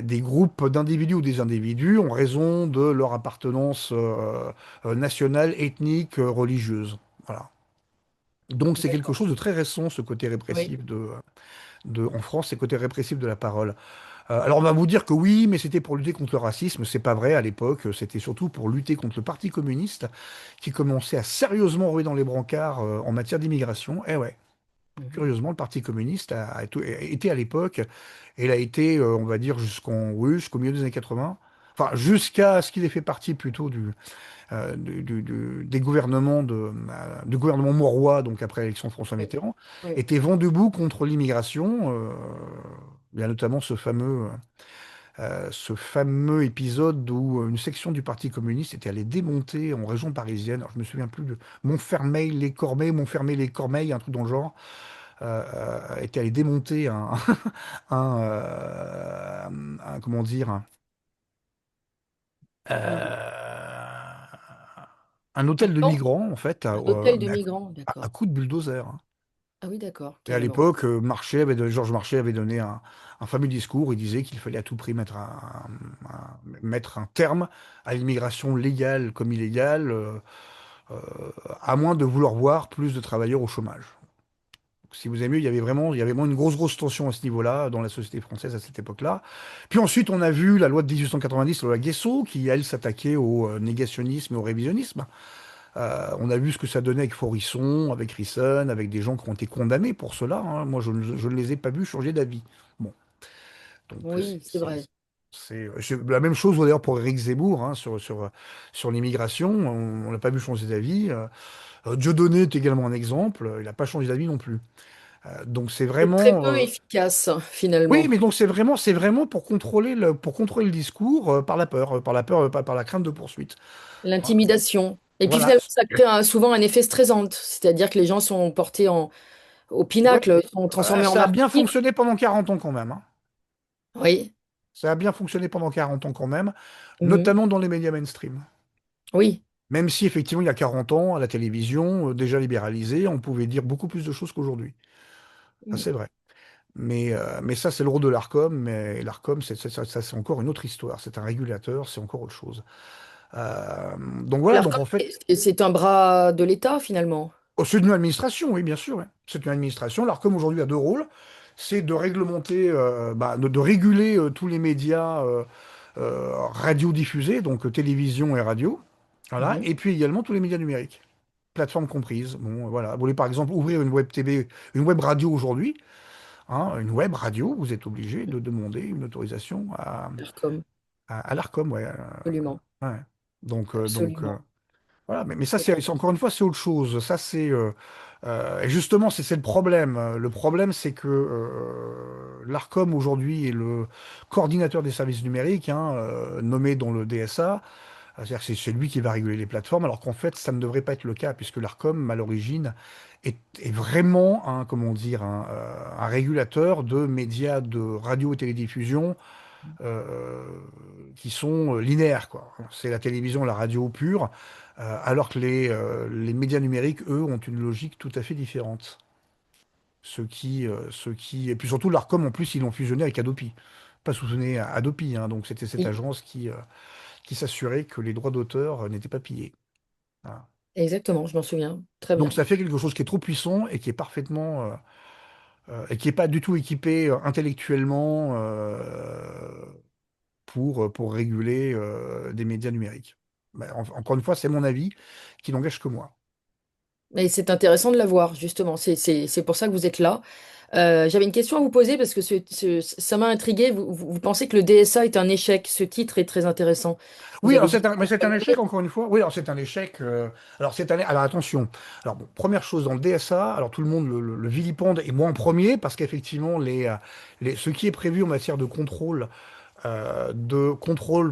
des groupes d'individus ou des individus en raison de leur appartenance nationale, ethnique, religieuse. Voilà. Donc c'est quelque D'accord. chose de très récent, ce côté Oui. répressif en France, c'est côté répressif de la parole. Alors on va vous dire que oui, mais c'était pour lutter contre le racisme. C'est pas vrai à l'époque. C'était surtout pour lutter contre le Parti communiste qui commençait à sérieusement rouler dans les brancards en matière d'immigration. Eh ouais. Mhm. Curieusement, le Parti communiste a été à l'époque, et il a été, on va dire, jusqu'au milieu des années 80, enfin, jusqu'à ce qu'il ait fait partie plutôt des gouvernements du gouvernement Mauroy, donc après l'élection de François Oui. Mitterrand, Oui. était vent debout contre l'immigration. Il y a notamment ce fameux épisode où une section du Parti communiste était allée démonter en région parisienne, alors je me souviens plus de Montfermeil-les-Cormeilles, Montfermeil-les-Cormeilles, un truc dans le genre, était allé démonter un, comment dire, Un, euh, un un hôtel de camp, migrants, en fait, un hôtel de migrants, à d'accord. coups de bulldozer, hein. Ah oui, d'accord. Et à Quelle horreur. l'époque, Georges Marchais avait donné un fameux discours. Il disait qu'il fallait à tout prix mettre un terme à l'immigration légale comme illégale, euh, à moins de vouloir voir plus de travailleurs au chômage. Si vous avez mieux, il y avait vraiment une grosse tension à ce niveau-là dans la société française à cette époque-là. Puis ensuite, on a vu la loi de 1890, la loi Guesso, qui, elle, s'attaquait au négationnisme et au révisionnisme. On a vu ce que ça donnait avec Forisson, avec Risson, avec des gens qui ont été condamnés pour cela, hein. Moi, je ne les ai pas vus changer d'avis. Bon, donc Oui, c'est vrai. c'est la même chose d'ailleurs pour Éric Zemmour, hein, sur l'immigration. On l'a pas vu changer d'avis. Dieudonné est également un exemple. Il n'a pas changé d'avis non plus. Donc c'est C'est très vraiment. peu efficace, Oui, finalement. mais donc c'est vraiment pour contrôler le discours par la peur, par la crainte de poursuite. L'intimidation. Et puis Voilà. finalement, ça crée souvent un effet stressant, c'est-à-dire que les gens sont portés au Ouais, pinacle, sont transformés en ça a bien martyrs. fonctionné pendant 40 ans quand même, hein. Oui. Ça a bien fonctionné pendant 40 ans quand même, Mhm. notamment dans les médias mainstream. Oui. Même si effectivement, il y a 40 ans, à la télévision, déjà libéralisée, on pouvait dire beaucoup plus de choses qu'aujourd'hui. Ça, Mhm. c'est vrai. Mais ça, c'est le rôle de l'ARCOM. Mais l'ARCOM, c'est encore une autre histoire. C'est un régulateur, c'est encore autre chose. Donc voilà, donc L'ARCOM, en fait, c'est un bras de l'État, finalement. oh, c'est une administration, oui, bien sûr, ouais. C'est une administration. L'ARCOM aujourd'hui a deux rôles. C'est de réglementer, de réguler tous les médias radiodiffusés, donc télévision et radio. Voilà. Mhm. Et puis également tous les médias numériques, plateformes comprises. Bon, voilà. Vous voulez par exemple ouvrir une web TV, une web radio aujourd'hui, hein, une web radio, vous êtes obligé de demander une autorisation L'ARCOM, à l'ARCOM, ouais. absolument. Ouais. Donc, Absolument. voilà, mais ça, encore une fois, c'est autre chose. Ça, et justement, c'est le problème. Le problème, c'est que l'ARCOM aujourd'hui est le coordinateur des services numériques, hein, nommé dans le DSA. C'est-à-dire que c'est lui qui va réguler les plateformes, alors qu'en fait, ça ne devrait pas être le cas, puisque l'ARCOM, à l'origine, est vraiment comment dire, un régulateur de médias de radio et télédiffusion euh, qui sont linéaires, quoi. C'est la télévision, la radio pure, alors que les médias numériques, eux, ont une logique tout à fait différente. Et puis surtout, l'Arcom, en plus, ils l'ont fusionné avec Adopi. Pas sous-sonné à Adopi, hein. Donc c'était cette Oui, agence qui s'assurait que les droits d'auteur n'étaient pas pillés. Voilà. exactement, je m'en souviens. Très Donc bien. ça fait quelque chose qui est trop puissant et qui est et qui est pas du tout équipé intellectuellement pour réguler des médias numériques. Encore une fois, c'est mon avis qui n'engage que moi. Et c'est intéressant de l'avoir, justement. C'est pour ça que vous êtes là. J'avais une question à vous poser parce que ça m'a intrigué. Vous pensez que le DSA est un échec? Ce titre est très intéressant. Vous Oui, avez alors dit. mais c'est un échec encore une fois. Oui, alors c'est un échec. Alors alors attention. Alors bon, première chose dans le DSA, alors tout le monde le vilipende et moi en premier parce qu'effectivement ce qui est prévu en matière de contrôle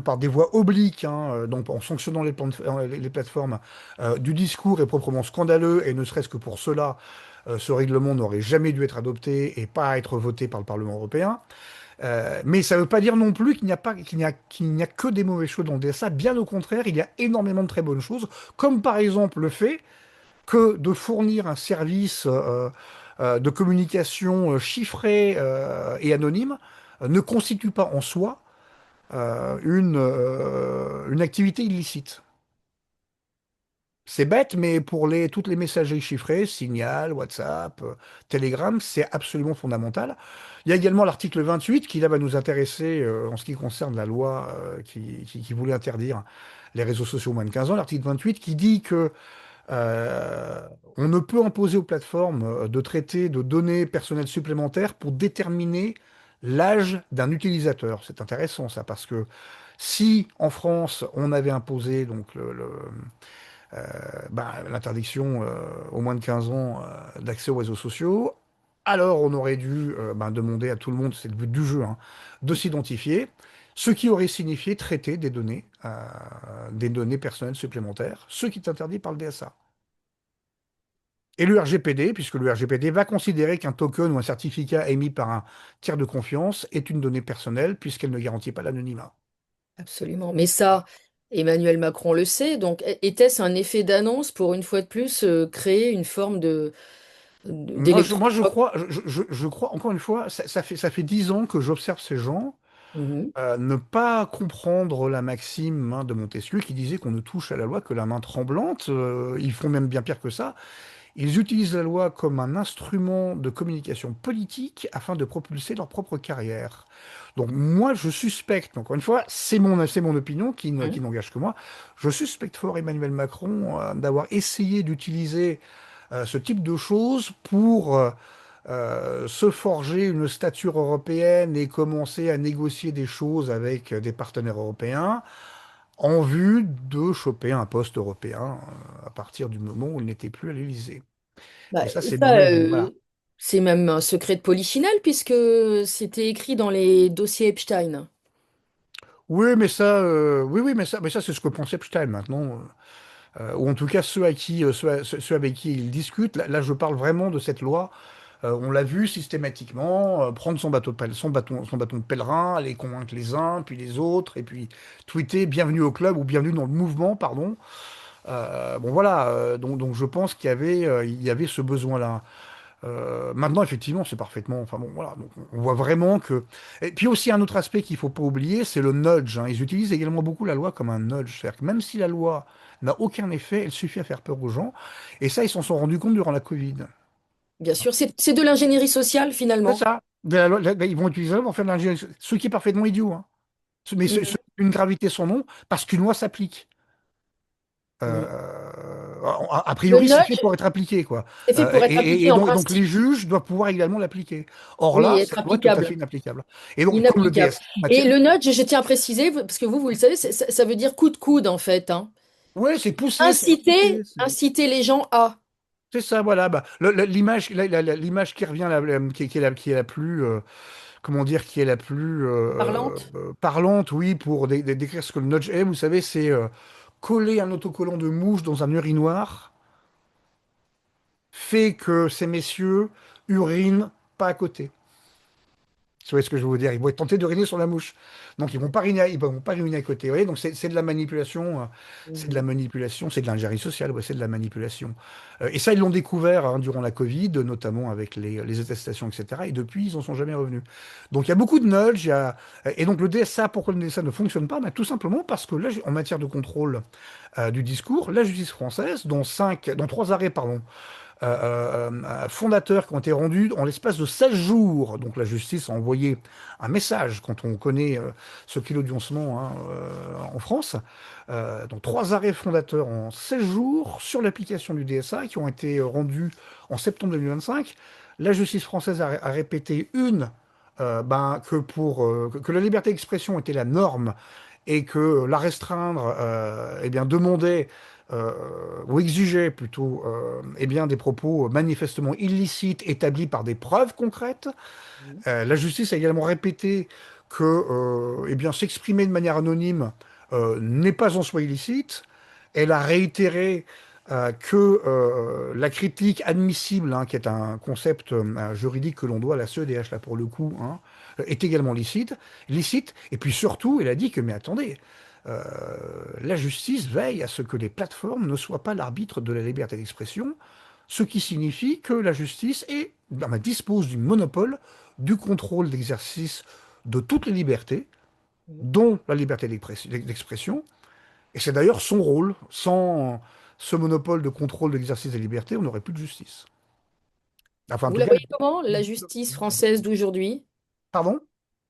par des voies obliques, hein, donc en sanctionnant les plateformes du discours est proprement scandaleux et ne serait-ce que pour cela, ce règlement n'aurait jamais dû être adopté et pas être voté par le Parlement européen. Mais ça ne veut pas dire non plus qu'il n'y a que des mauvaises choses dans le DSA. Bien au contraire, il y a énormément de très bonnes choses, comme par exemple le fait que de fournir un service de communication chiffré et anonyme ne constitue pas en soi une activité illicite. C'est bête, mais pour toutes les messageries chiffrées, Signal, WhatsApp, Telegram, c'est absolument fondamental. Il y a également l'article 28 qui là va nous intéresser en ce qui concerne la loi qui voulait interdire les réseaux sociaux aux moins de 15 ans. L'article 28 qui dit que on ne peut imposer aux plateformes de traiter de données personnelles supplémentaires pour déterminer l'âge d'un utilisateur. C'est intéressant ça parce que si en France on avait imposé donc l'interdiction aux moins de 15 ans d'accès aux réseaux sociaux, alors on aurait dû demander à tout le monde, c'est le but du jeu, hein, de s'identifier, ce qui aurait signifié traiter des données personnelles supplémentaires, ce qui est interdit par le DSA. Et le RGPD, puisque le RGPD va considérer qu'un token ou un certificat émis par un tiers de confiance est une donnée personnelle, puisqu'elle ne garantit pas l'anonymat. Absolument. Mais ça, Emmanuel Macron le sait. Donc, était-ce un effet d'annonce pour une fois de plus créer une forme Moi, je d'électro-choc? crois, je crois, encore une fois, ça fait 10 ans que j'observe ces gens Mhm. ne pas comprendre la maxime de Montesquieu qui disait qu'on ne touche à la loi que la main tremblante. Ils font même bien pire que ça. Ils utilisent la loi comme un instrument de communication politique afin de propulser leur propre carrière. Donc moi, je suspecte, encore une fois, c'est mon opinion qui Mhm. n'engage que moi, je suspecte fort Emmanuel Macron d'avoir essayé d'utiliser ce type de choses pour se forger une stature européenne et commencer à négocier des choses avec des partenaires européens en vue de choper un poste européen à partir du moment où il n'était plus à l'Élysée. Bah, Et ça, c'est ça, mon... Voilà. c'est même un secret de polichinelle puisque c'était écrit dans les dossiers Epstein. Oui, mais ça, mais ça, c'est ce que pense Epstein maintenant, ou en tout cas ceux avec qui il discute. Là, je parle vraiment de cette loi. On l'a vu systématiquement prendre son bâton de pèlerin, aller convaincre les uns, puis les autres, et puis tweeter bienvenue au club ou bienvenue dans le mouvement, pardon. Bon voilà, donc je pense il y avait ce besoin-là. Maintenant, effectivement, c'est parfaitement. Enfin bon, voilà. Donc, on voit vraiment que. Et puis aussi un autre aspect qu'il faut pas oublier, c'est le nudge, hein. Ils utilisent également beaucoup la loi comme un nudge. C'est-à-dire que même si la loi n'a aucun effet, elle suffit à faire peur aux gens. Et ça, ils s'en sont rendus compte durant la Covid. Bien sûr, c'est de l'ingénierie sociale C'est finalement. ça. Ils vont utiliser ça pour faire de l'ingénierie, ce qui est parfaitement idiot, hein. Mais Mhm. une gravité sans nom, parce qu'une loi s'applique. Mhm. A Le priori, c'est fait nudge pour être appliqué, quoi. est fait pour être appliqué en Donc les principe. juges doivent pouvoir également l'appliquer. Or Oui, là, et être cette loi est tout à fait applicable. inapplicable. Et donc, comme le Inapplicable. DS en Et matière. le nudge, je tiens à préciser, parce que vous le savez, ça veut dire coup de coude en fait, hein. Ouais, c'est poussé, c'est incité. Inciter les gens à. C'est ça, voilà. Bah, l'image qui revient, qui est la plus, comment dire, qui est la plus Parlante. parlante, oui, pour décrire ce que le nudge est, vous savez, c'est coller un autocollant de mouche dans un urinoir fait que ces messieurs urinent pas à côté. Vous voyez ce que je veux vous dire? Ils vont être tentés d'uriner sur la mouche. Donc ils vont pas uriner à côté. Vous voyez? Donc c'est de la manipulation, c'est de la Mhm. manipulation, c'est de l'ingénierie sociale, ouais, c'est de la manipulation. Et ça, ils l'ont découvert durant la Covid, notamment avec les attestations, etc. Et depuis, ils n'en sont jamais revenus. Donc il y a beaucoup de nudge. Et donc le DSA, pourquoi le DSA ne fonctionne pas? Ben, tout simplement parce que là, en matière de contrôle du discours, la justice française, dans trois arrêts, pardon, fondateurs qui ont été rendus en l'espace de 16 jours. Donc la justice a envoyé un message quand on connaît ce kilo d'oncement hein, en France. Donc 3 arrêts fondateurs en 16 jours sur l'application du DSA qui ont été rendus en septembre 2025. La justice française a répété que la liberté d'expression était la norme et que la restreindre eh bien, demandait euh, ou exigeait plutôt eh bien, des propos manifestement illicites établis par des preuves concrètes. Mhm. La justice a également répété que eh bien, s'exprimer de manière anonyme n'est pas en soi illicite. Elle a réitéré que la critique admissible, hein, qui est un concept juridique que l'on doit à la CEDH, là pour le coup, hein, est également licite. Et puis surtout, elle a dit que, mais attendez, euh, la justice veille à ce que les plateformes ne soient pas l'arbitre de la liberté d'expression, ce qui signifie que la justice dispose du monopole du contrôle d'exercice de toutes les libertés, Mhm. dont la liberté d'expression, et c'est d'ailleurs son rôle. Sans ce monopole de contrôle de l'exercice des libertés, on n'aurait plus de justice. Enfin, en Vous tout la cas, voyez comment, la justice française d'aujourd'hui? pardon?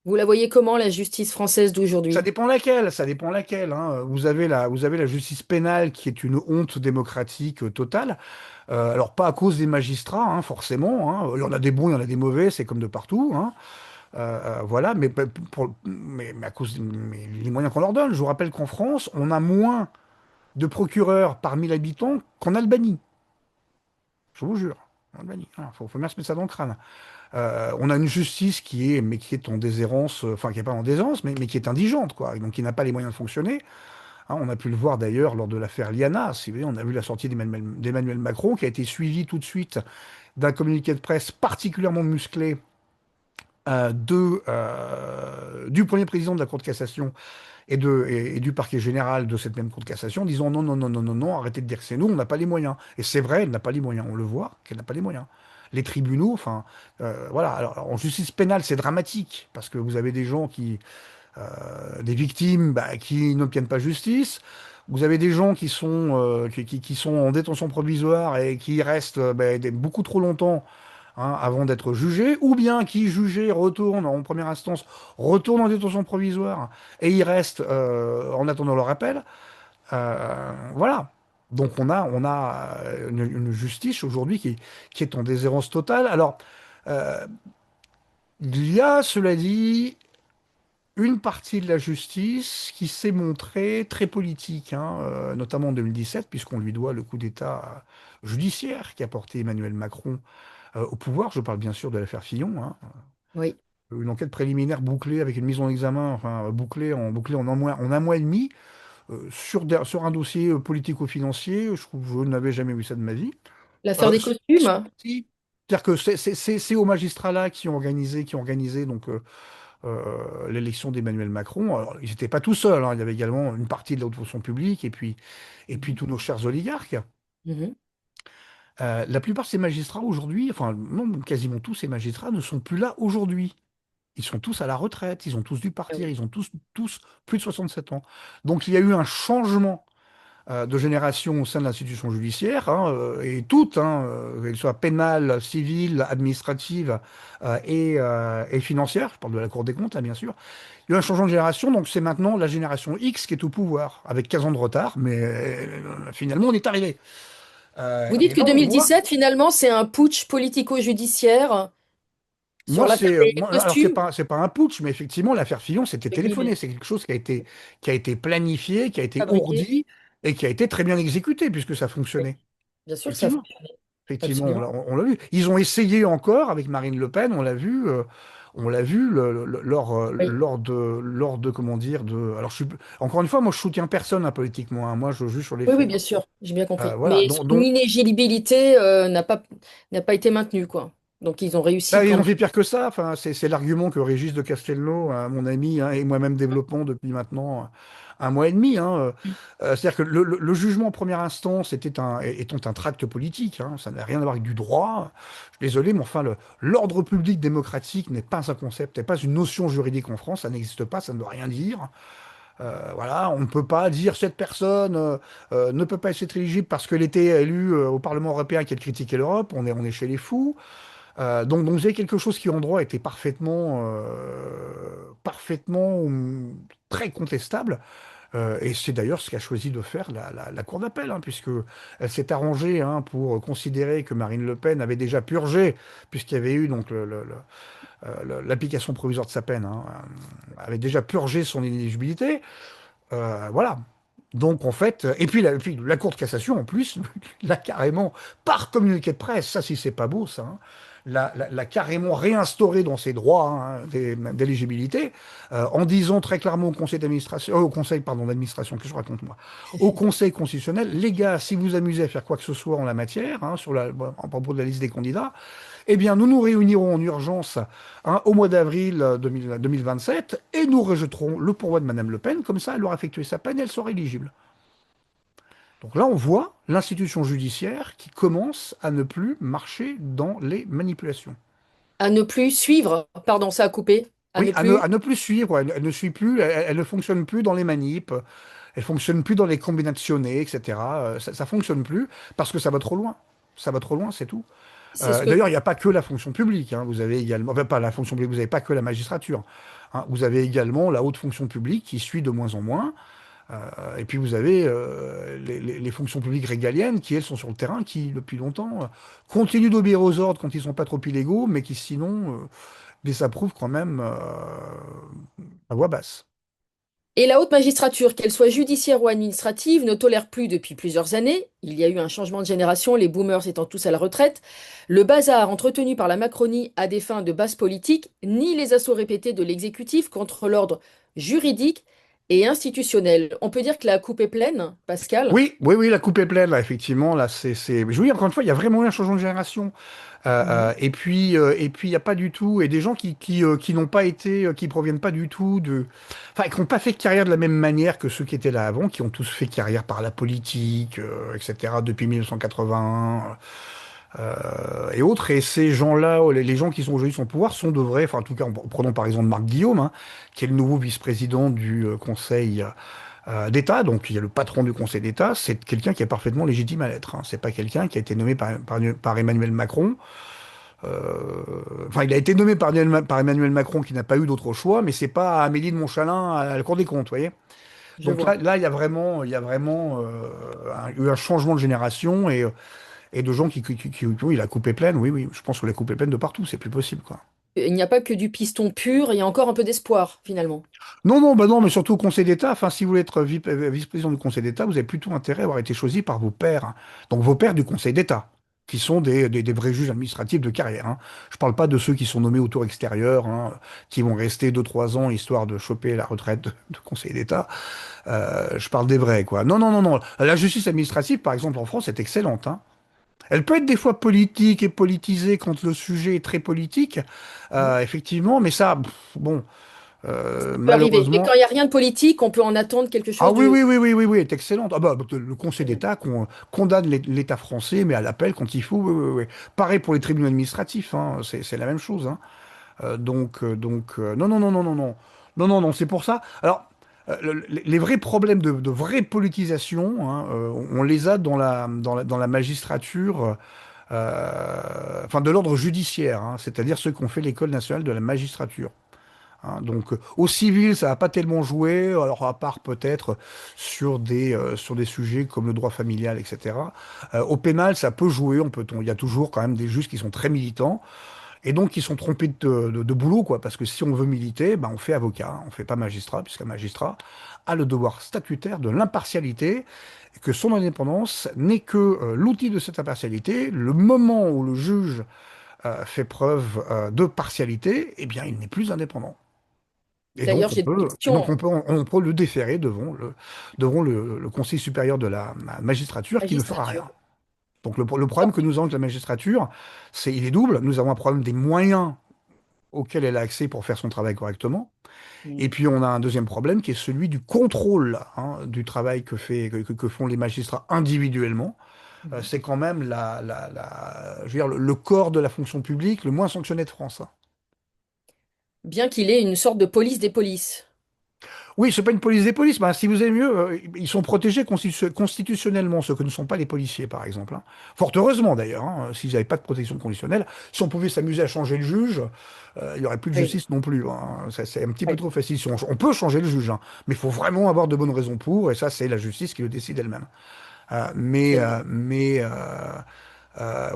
Vous la voyez comment, la justice française Ça d'aujourd'hui? dépend laquelle, ça dépend laquelle, hein. Vous avez la justice pénale qui est une honte démocratique totale. Alors pas à cause des magistrats, hein, forcément, hein. Il y en a des bons, il y en a des mauvais, c'est comme de partout, hein. Voilà, mais à cause mais les moyens qu'on leur donne. Je vous rappelle qu'en France, on a moins de procureurs par 1000 habitants qu'en Albanie. Je vous jure. En Albanie. Faut bien se mettre ça dans le crâne. On a une justice qui est en déshérence, enfin qui n'est pas en déshérence, mais qui est indigente, quoi, et donc qui n'a pas les moyens de fonctionner. Hein, on a pu le voir d'ailleurs lors de l'affaire Liana. Si vous voulez, on a vu la sortie d'Emmanuel Macron, qui a été suivie tout de suite d'un communiqué de presse particulièrement musclé du premier président de la Cour de cassation et du parquet général de cette même Cour de cassation, disant non, non, non, non, non, non, arrêtez de dire que c'est nous, on n'a pas les moyens. Et c'est vrai, elle n'a pas les moyens. On le voit qu'elle n'a pas les moyens. Les tribunaux, enfin, voilà. Alors, en justice pénale, c'est dramatique parce que vous avez des gens des victimes, qui n'obtiennent pas justice. Vous avez des gens qui sont en détention provisoire et qui restent beaucoup trop longtemps hein, avant d'être jugés, ou bien qui, jugés, retournent en première instance, retournent en détention provisoire et ils restent en attendant leur appel. Voilà. Donc on a une justice aujourd'hui qui est en déshérence totale. Alors, euh, il y a, cela dit, une partie de la justice qui s'est montrée très politique, hein, notamment en 2017, puisqu'on lui doit le coup d'État judiciaire qui a porté Emmanuel Macron au pouvoir. Je parle bien sûr de l'affaire Fillon, hein. Oui. Une enquête préliminaire bouclée avec une mise en examen, enfin bouclée en un mois et demi, sur un dossier politico-financier. Je trouve que je n'avais jamais vu ça de ma vie. L'affaire des Si, costumes? si. C'est-à-dire que c'est aux magistrats là qui ont organisé donc l'élection d'Emmanuel Macron. Alors, ils n'étaient pas tout seuls, hein. Il y avait également une partie de la haute fonction publique et puis Mhm. tous nos chers oligarques. Mhm. La plupart de ces magistrats aujourd'hui, enfin non, quasiment tous ces magistrats ne sont plus là aujourd'hui. Ils sont tous à la retraite, ils ont tous dû Ah partir, oui. ils ont tous plus de 67 ans. Donc il y a eu un changement de génération au sein de l'institution judiciaire, hein, et toutes, hein, qu'elles soient pénales, civiles, administratives et financières, je parle de la Cour des comptes, là, bien sûr. Il y a eu un changement de génération, donc c'est maintenant la génération X qui est au pouvoir, avec 15 ans de retard, mais finalement on est arrivé. Vous dites Et que là on voit, 2017, finalement, c'est un putsch politico-judiciaire sur l'affaire des alors c'est costumes pas, c'est pas un putsch, mais effectivement l'affaire Fillon c'était avec téléphoné, Libé, c'est quelque chose qui a été planifié, qui a été fabriqué. ourdi et qui a été très bien exécuté puisque ça Oui. fonctionnait. Bien sûr que ça Effectivement. fonctionne. Effectivement, on Absolument. l'a on l'a vu. Ils ont essayé encore avec Marine Le Pen, on l'a vu Oui. lors de comment dire de. Alors encore une fois, moi je soutiens personne hein, politiquement, hein. Moi je juge sur les Oui, oui, faits, bien hein. sûr, j'ai bien compris. Voilà. Mais son inéligibilité n'a pas été maintenue, quoi. Donc ils ont réussi Ils quand ont même. fait pire que ça. Enfin, c'est l'argument que Régis de Castelnau, mon ami, hein, et moi-même développons depuis maintenant un mois et demi, hein. C'est-à-dire que le jugement en première instance étant un tract politique, hein, ça n'a rien à voir avec du droit. Je suis désolé, mais enfin, l'ordre public démocratique n'est pas un concept, n'est pas une notion juridique en France. Ça n'existe pas, ça ne veut rien dire. Voilà, on ne peut pas dire cette personne ne peut pas être éligible parce qu'elle était élue au Parlement européen qui a critiqué l'Europe. On est chez les fous. Donc vous avez quelque chose qui en droit était parfaitement très contestable. Et c'est d'ailleurs ce qu'a choisi de faire la Cour d'appel, hein, puisque elle s'est arrangée, hein, pour considérer que Marine Le Pen avait déjà purgé, puisqu'il y avait eu donc l'application provisoire de sa peine, hein, avait déjà purgé son inéligibilité. Voilà. Donc en fait, et puis la Cour de cassation en plus l'a carrément, par communiqué de presse, ça si c'est pas beau ça, hein, l'a carrément réinstauré dans ses droits, hein, d'éligibilité, en disant très clairement au conseil d'administration, au conseil pardon d'administration, que je raconte moi, au conseil constitutionnel, les gars, si vous amusez à faire quoi que ce soit en la matière, hein, à propos de la liste des candidats, eh bien, nous nous réunirons en urgence, hein, au mois d'avril 2027 et nous rejetterons le pourvoi de Madame Le Pen. Comme ça, elle aura effectué sa peine et elle sera éligible. Donc là, on voit l'institution judiciaire qui commence à ne plus marcher dans les manipulations. À ne plus suivre, pardon, ça a coupé, à Oui, ne plus. à ne plus suivre, elle ne suit plus, elle ne fonctionne plus dans les manips, elle fonctionne plus dans les combinationnés, etc. Ça fonctionne plus parce que ça va trop loin. Ça va trop loin, c'est tout. C'est ce que D'ailleurs, il n'y a pas que la fonction publique, hein. Vous avez également, enfin, pas la fonction publique, vous n'avez pas que la magistrature, hein. Vous avez également la haute fonction publique qui suit de moins en moins. Et puis vous avez les fonctions publiques régaliennes qui, elles, sont sur le terrain, qui, depuis longtemps, continuent d'obéir aux ordres quand ils ne sont pas trop illégaux, mais qui, sinon, désapprouvent quand même à voix basse. Et la haute magistrature, qu'elle soit judiciaire ou administrative, ne tolère plus depuis plusieurs années, il y a eu un changement de génération, les boomers étant tous à la retraite, le bazar entretenu par la Macronie à des fins de basse politique, ni les assauts répétés de l'exécutif contre l'ordre juridique et institutionnel. On peut dire que la coupe est pleine, Pascal. Oui, oui, oui, la coupe est pleine, là, effectivement. Là, Je vous dis, encore une fois, il y a vraiment eu un changement de génération. Mhm. Et puis, il n'y a pas du tout, et des gens qui n'ont pas été, qui proviennent pas du tout enfin, qui n'ont pas fait carrière de la même manière que ceux qui étaient là avant, qui ont tous fait carrière par la politique, etc., depuis 1981, et autres. Et ces gens-là, les gens qui sont aujourd'hui au pouvoir, sont de vrais, enfin, en tout cas, prenons par exemple Marc Guillaume, hein, qui est le nouveau vice-président du Conseil d'État, donc il y a le patron du Conseil d'État, c'est quelqu'un qui est parfaitement légitime à l'être, hein. C'est pas quelqu'un qui a été nommé par Emmanuel Macron. Enfin, il a été nommé par Emmanuel Macron qui n'a pas eu d'autre choix, mais c'est pas Amélie de Montchalin à la Cour des comptes, vous voyez. Je Donc là, vois. il y a vraiment eu un changement de génération et de gens oui, la coupe est pleine, oui, oui, je pense que la coupe est pleine de partout, c'est plus possible, quoi. Il n'y a pas que du piston pur, il y a encore un peu d'espoir, finalement. Non, non, bah non, mais surtout au Conseil d'État. Enfin, si vous voulez être vice-président du Conseil d'État, vous avez plutôt intérêt à avoir été choisi par vos pairs, hein. Donc vos pairs du Conseil d'État, qui sont des vrais juges administratifs de carrière, hein. Je parle pas de ceux qui sont nommés au tour extérieur, hein, qui vont rester 2, 3 ans histoire de choper la retraite de Conseil d'État. Je parle des vrais, quoi. Non, non, non, non. La justice administrative, par exemple, en France, est excellente, hein. Elle peut être des fois politique et politisée quand le sujet est très politique, Mhm. effectivement, mais ça, bon. Ça peut arriver. Mais quand Malheureusement, il n'y a rien de politique, on peut en attendre quelque ah chose oui, de... oui, oui, oui, oui, oui, est excellente. Ah bah, le Conseil d'État condamne l'État français, mais à l'appel quand il faut. Oui, oui, oui. Pareil pour les tribunaux administratifs, hein, c'est la même chose, hein. Non, non, non, non, non, non, non, non, non, c'est pour ça. Alors, les vrais problèmes de vraie politisation, hein, on les a dans la magistrature, enfin de l'ordre judiciaire, hein, c'est-à-dire ceux qui ont fait l'école nationale de la magistrature, hein. Donc, au civil, ça n'a pas tellement joué, alors à part peut-être sur des sujets comme le droit familial, etc. Au pénal, ça peut jouer, il y a toujours quand même des juges qui sont très militants, et donc qui sont trompés de boulot, quoi, parce que si on veut militer, ben, on fait avocat, hein, on fait pas magistrat, puisqu'un magistrat a le devoir statutaire de l'impartialité, et que son indépendance n'est que l'outil de cette impartialité. Le moment où le juge fait preuve de partialité, eh bien, il n'est plus indépendant. Et D'ailleurs, donc j'ai des et donc questions on peut le déférer devant le Conseil supérieur de la en magistrature qui ne fera magistrature. rien. Donc le problème que nous avons avec la magistrature, il est double. Nous avons un problème des moyens auxquels elle a accès pour faire son travail correctement. Et Mm. puis on a un deuxième problème qui est celui du contrôle, hein, du travail que font les magistrats individuellement. Mhm. C'est quand même je veux dire, le corps de la fonction publique le moins sanctionné de France, hein. Bien qu'il ait une sorte de police des polices. Oui, c'est pas une police des polices. Ben, si vous aimez mieux, ils sont protégés constitutionnellement, ceux que ne sont pas les policiers, par exemple, hein. Fort heureusement, d'ailleurs, hein, s'ils n'avaient pas de protection conditionnelle, si on pouvait s'amuser à changer le juge, il n'y aurait plus de Oui, justice non plus, hein. C'est un petit peu oui, trop facile. On peut changer le juge, hein, mais il faut vraiment avoir de bonnes raisons pour, et ça, c'est la justice qui le décide elle-même. très bien.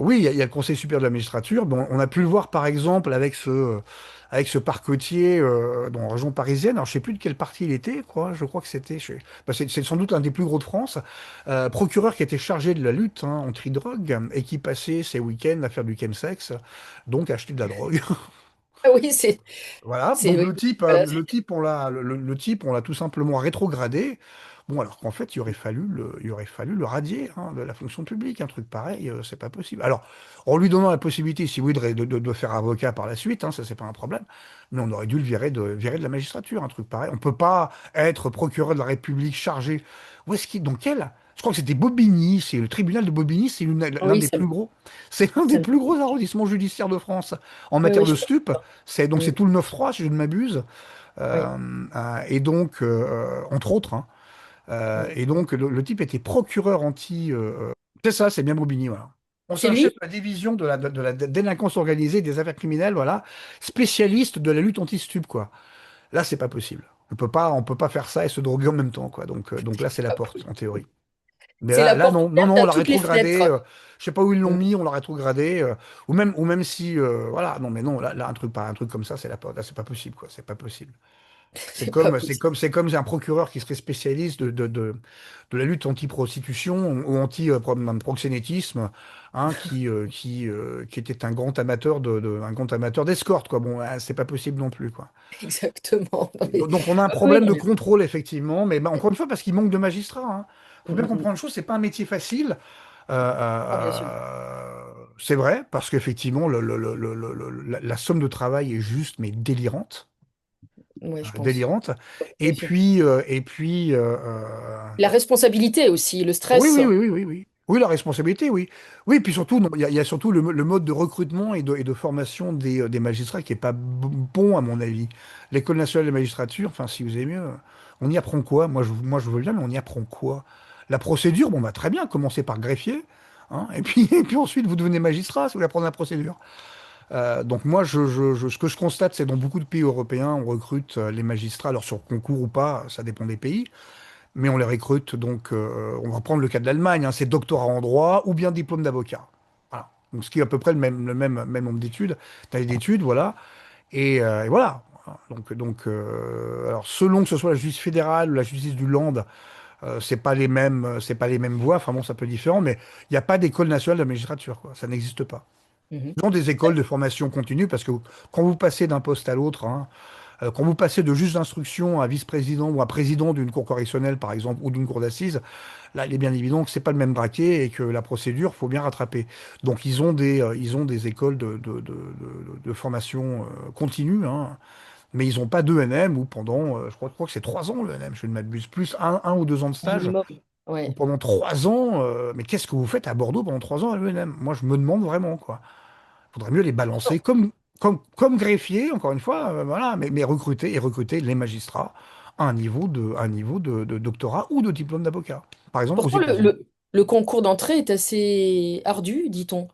Oui, il y a le Conseil supérieur de la magistrature. Bon, on a pu le voir par exemple avec ce parquetier dans la région parisienne. Alors je sais plus de quelle partie il était, quoi. Je crois que c'était, bah, c'est sans doute un des plus gros de France. Procureur qui était chargé de la lutte hein, anti-drogue et qui passait ses week-ends à faire du chemsex, donc acheter de la drogue. Ah oui, Voilà, c'est, donc oui, voilà, le type, on l'a tout simplement rétrogradé. Bon, alors qu'en fait, il aurait fallu le radier hein, de la fonction publique. Un truc pareil, c'est pas possible. Alors, en lui donnant la possibilité, si vous voulez, de faire avocat par la suite, hein, ça c'est pas un problème. Mais on aurait dû le virer de la magistrature, un truc pareil. On peut pas être procureur de la République chargé. Où est-ce qu'il, dans quel? Je crois que c'était Bobigny, c'est le tribunal de Bobigny, c'est l'un oui, des plus gros, c'est l'un des ça me- plus gros arrondissements judiciaires de France en oui, matière oui, de je pense. stupes. C'est Mm, tout le 9-3, si je ne m'abuse. oui, Et donc, entre autres, hein. mm. Et donc, le type était procureur c'est ça, c'est bien Bobigny, voilà. On C'est cherchait lui? de la division de la délinquance organisée, des affaires criminelles, voilà, spécialiste de la lutte anti-stup, quoi. Là, c'est pas possible. On peut pas faire ça et se droguer en même temps, quoi. Donc là, c'est la Ah, porte, en théorie. Mais c'est la là, porte non, non, ouverte non, on à l'a toutes les rétrogradé. fenêtres. Je sais pas où ils l'ont Mm. mis, on l'a rétrogradé. Ou même si, voilà, non, mais non, là, un truc comme ça, c'est la porte. Là, c'est pas possible, quoi. C'est pas possible. C'est pas possible. C'est comme un procureur qui serait spécialiste de la lutte anti-prostitution ou anti-proxénétisme, hein, qui était un grand amateur un grand amateur d'escorte, quoi. Bon, c'est pas possible non plus, quoi. Exactement. Non, mais- Donc on a un oui, problème non, de mais- contrôle, effectivement, mais bah, encore une fois, parce qu'il manque de magistrats, hein. Faut Mm, bien mm, mm. comprendre une chose, c'est pas un métier facile. Ah, bien sûr. C'est vrai, parce qu'effectivement, la somme de travail est juste, mais délirante. Oui, je pense. Délirante. Bien sûr. Et puis La responsabilité aussi, le oui, stress. oui, oui, oui, oui, oui. Oui, la responsabilité, oui. Oui, puis surtout, non, il y a surtout le mode de recrutement et de formation des magistrats qui est pas bon, à mon avis. L'École nationale de magistrature, enfin, si vous aimez mieux, on y apprend quoi? Moi, je veux bien, mais on y apprend quoi? La procédure, bon, bah, très bien, commencer par greffier, hein, et puis, et puis ensuite, vous devenez magistrat si vous voulez apprendre la procédure. Donc moi, ce que je constate, c'est dans beaucoup de pays européens, on recrute les magistrats, alors sur concours ou pas, ça dépend des pays, mais on les recrute, donc on va prendre le cas de l'Allemagne, hein, c'est doctorat en droit ou bien diplôme d'avocat. Voilà. Donc ce qui est à peu près même nombre d'études, taille d'études, voilà. Et voilà. Alors selon que ce soit la justice fédérale ou la justice du land, c'est pas les mêmes voies. Enfin bon, c'est un peu différent, mais il n'y a pas d'école nationale de la magistrature, quoi. Ça n'existe pas. Mhm. Ils ont des écoles de formation continue parce que quand vous passez d'un poste à l'autre, hein, quand vous passez de juge d'instruction à vice-président ou à président d'une cour correctionnelle, par exemple, ou d'une cour d'assises, là, il est bien évident que c'est pas le même braquet et que la procédure, faut bien rattraper. Donc, ils ont des écoles de formation continue, hein, mais ils n'ont pas d'ENM ou pendant, je crois que c'est 3 ans l'ENM, je ne m'abuse, plus un ou 2 ans de stage. Minimum. Ou Ouais. pendant 3 ans, mais qu'est-ce que vous faites à Bordeaux pendant 3 ans à l'ENM? Moi, je me demande vraiment, quoi. Faudrait mieux les balancer comme greffier, encore une fois, voilà, mais recruter les magistrats à un niveau de doctorat ou de diplôme d'avocat. Par exemple, aux Pourtant, États-Unis. le concours d'entrée est assez ardu, dit-on.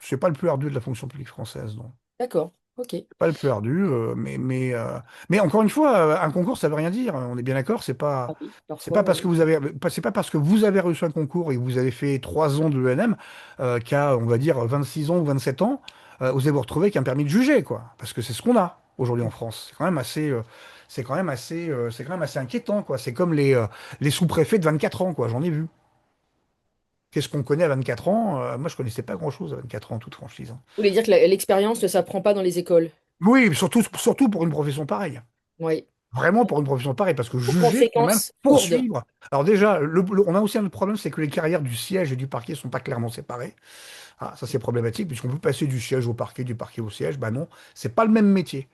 C'est pas le plus ardu de la fonction publique française, non. D'accord. Ok. C'est pas le plus ardu, mais encore une fois, un concours, ça veut rien dire. On est bien d'accord, Ah oui, c'est pas parfois, parce que c'est pas parce que vous avez reçu un concours et que vous avez fait 3 ans de l'ENM qu'à, on va dire, 26 ans ou 27 ans, vous allez vous retrouver avec un permis de juger, quoi. Parce que c'est ce qu'on a aujourd'hui en France. C'est quand même assez inquiétant, quoi. C'est comme les sous-préfets de 24 ans, quoi. J'en ai vu. Qu'est-ce qu'on connaît à 24 ans? Moi, je connaissais pas grand-chose à 24 ans, en toute franchise, hein. vous voulez dire que l'expérience ne s'apprend pas dans les écoles? Oui, surtout pour une profession pareille. Oui. Vraiment pour une profession pareille, parce que Aux juger, quand même, conséquences lourdes. poursuivre. Alors déjà, on a aussi un autre problème, c'est que les carrières du siège et du parquet sont pas clairement séparées. Ah, ça c'est problématique, puisqu'on peut passer du siège au parquet, du parquet au siège. Bah non, c'est pas le même métier.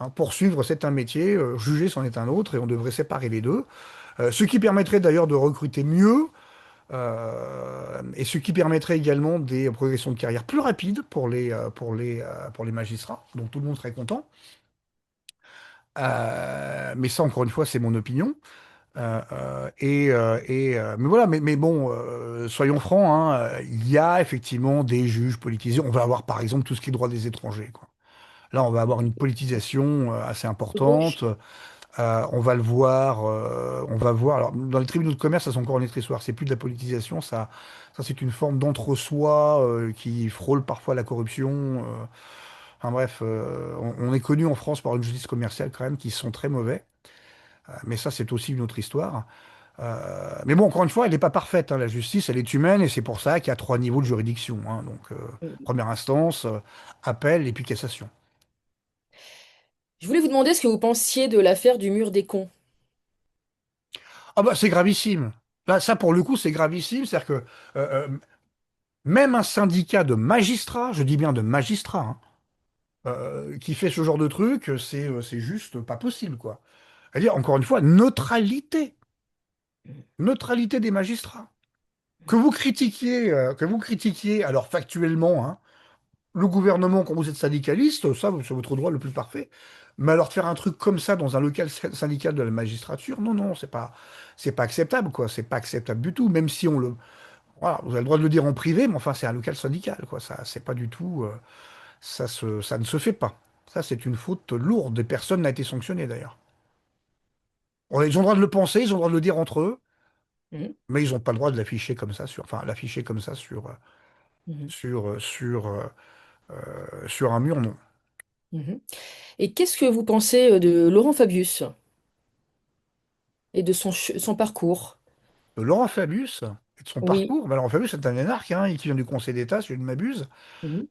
Hein, poursuivre, c'est un métier, juger, c'en est un autre, et on devrait séparer les deux. Ce qui permettrait d'ailleurs de recruter mieux, et ce qui permettrait également des progressions de carrière plus rapides pour les magistrats, donc tout le monde serait content. Mais ça, encore une fois, c'est mon opinion. Mais voilà, mais bon, soyons francs, hein, il y a effectivement des juges politisés. On va avoir par exemple tout ce qui est droit des étrangers, quoi. Là, on va avoir une politisation assez De gauche? importante. On va le voir, on va voir. Alors, dans les tribunaux de commerce, ça c'est encore une autre histoire. C'est plus de la politisation, ça c'est une forme d'entre-soi qui frôle parfois la corruption. Enfin bref, on est connu en France par une justice commerciale quand même qui sont très mauvais. Mais ça, c'est aussi une autre histoire. Mais bon, encore une fois, elle n'est pas parfaite, hein. La justice, elle est humaine et c'est pour ça qu'il y a trois niveaux de juridiction, hein. Donc, Mm. première instance, appel et puis cassation. Je voulais vous demander ce que vous pensiez de l'affaire du mur des cons. Ah bah, c'est gravissime. Là, ça, pour le coup, c'est gravissime. C'est-à-dire que même un syndicat de magistrats, je dis bien de magistrats, hein, qui fait ce genre de truc, c'est juste pas possible, quoi. C'est-à-dire, encore une fois, neutralité. Neutralité des magistrats. Que vous critiquiez, alors factuellement, hein, le gouvernement, quand vous êtes syndicaliste, ça, c'est votre droit le plus parfait. Mais alors de faire un truc comme ça dans un local syndical de la magistrature, non, non, c'est pas acceptable, quoi. C'est pas acceptable du tout. Même si voilà, vous avez le droit de le dire en privé, mais enfin, c'est un local syndical, quoi. Ça, c'est pas du tout, ça ne se fait pas. Ça, c'est une faute lourde. Et personne n'a été sanctionné d'ailleurs. Bon, ils ont le droit de le penser, ils ont le droit de le dire entre eux, Mhm. mais ils n'ont pas le droit de l'afficher comme ça enfin, l'afficher comme ça Mhm. sur un mur, non. Mhm. Et qu'est-ce que vous pensez de Laurent Fabius et de son parcours? De Laurent Fabius et de son Oui. parcours. Ben, Laurent Fabius, c'est un énarque, hein, qui vient du Conseil d'État, si je ne m'abuse. Mhm.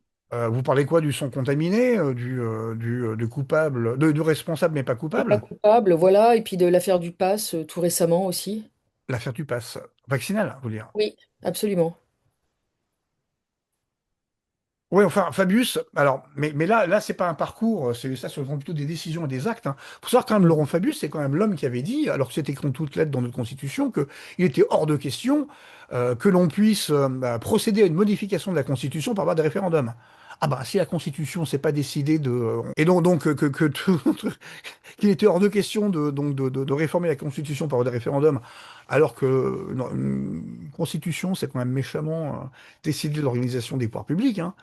Vous parlez quoi du son contaminé, du coupable, du responsable mais pas Et pas coupable? coupable, voilà. Et puis de l'affaire du pass tout récemment aussi. L'affaire du pass vaccinal, vous dire. Oui, absolument. Oui, enfin, Fabius, alors, mais là, c'est pas un parcours, ça, ce sont plutôt des décisions et des actes, hein. Faut savoir quand même, Laurent Mhm. Fabius, c'est quand même l'homme qui avait dit, alors que c'était écrit en toutes lettres dans notre Constitution, qu'il était hors de question que l'on puisse procéder à une modification de la Constitution par voie de référendum. Ah bah, si la Constitution s'est pas décidé de... et donc qu'il était hors de question de réformer la Constitution par voie de référendum, alors que non, une Constitution, c'est quand même méchamment décider de l'organisation des pouvoirs publics, hein,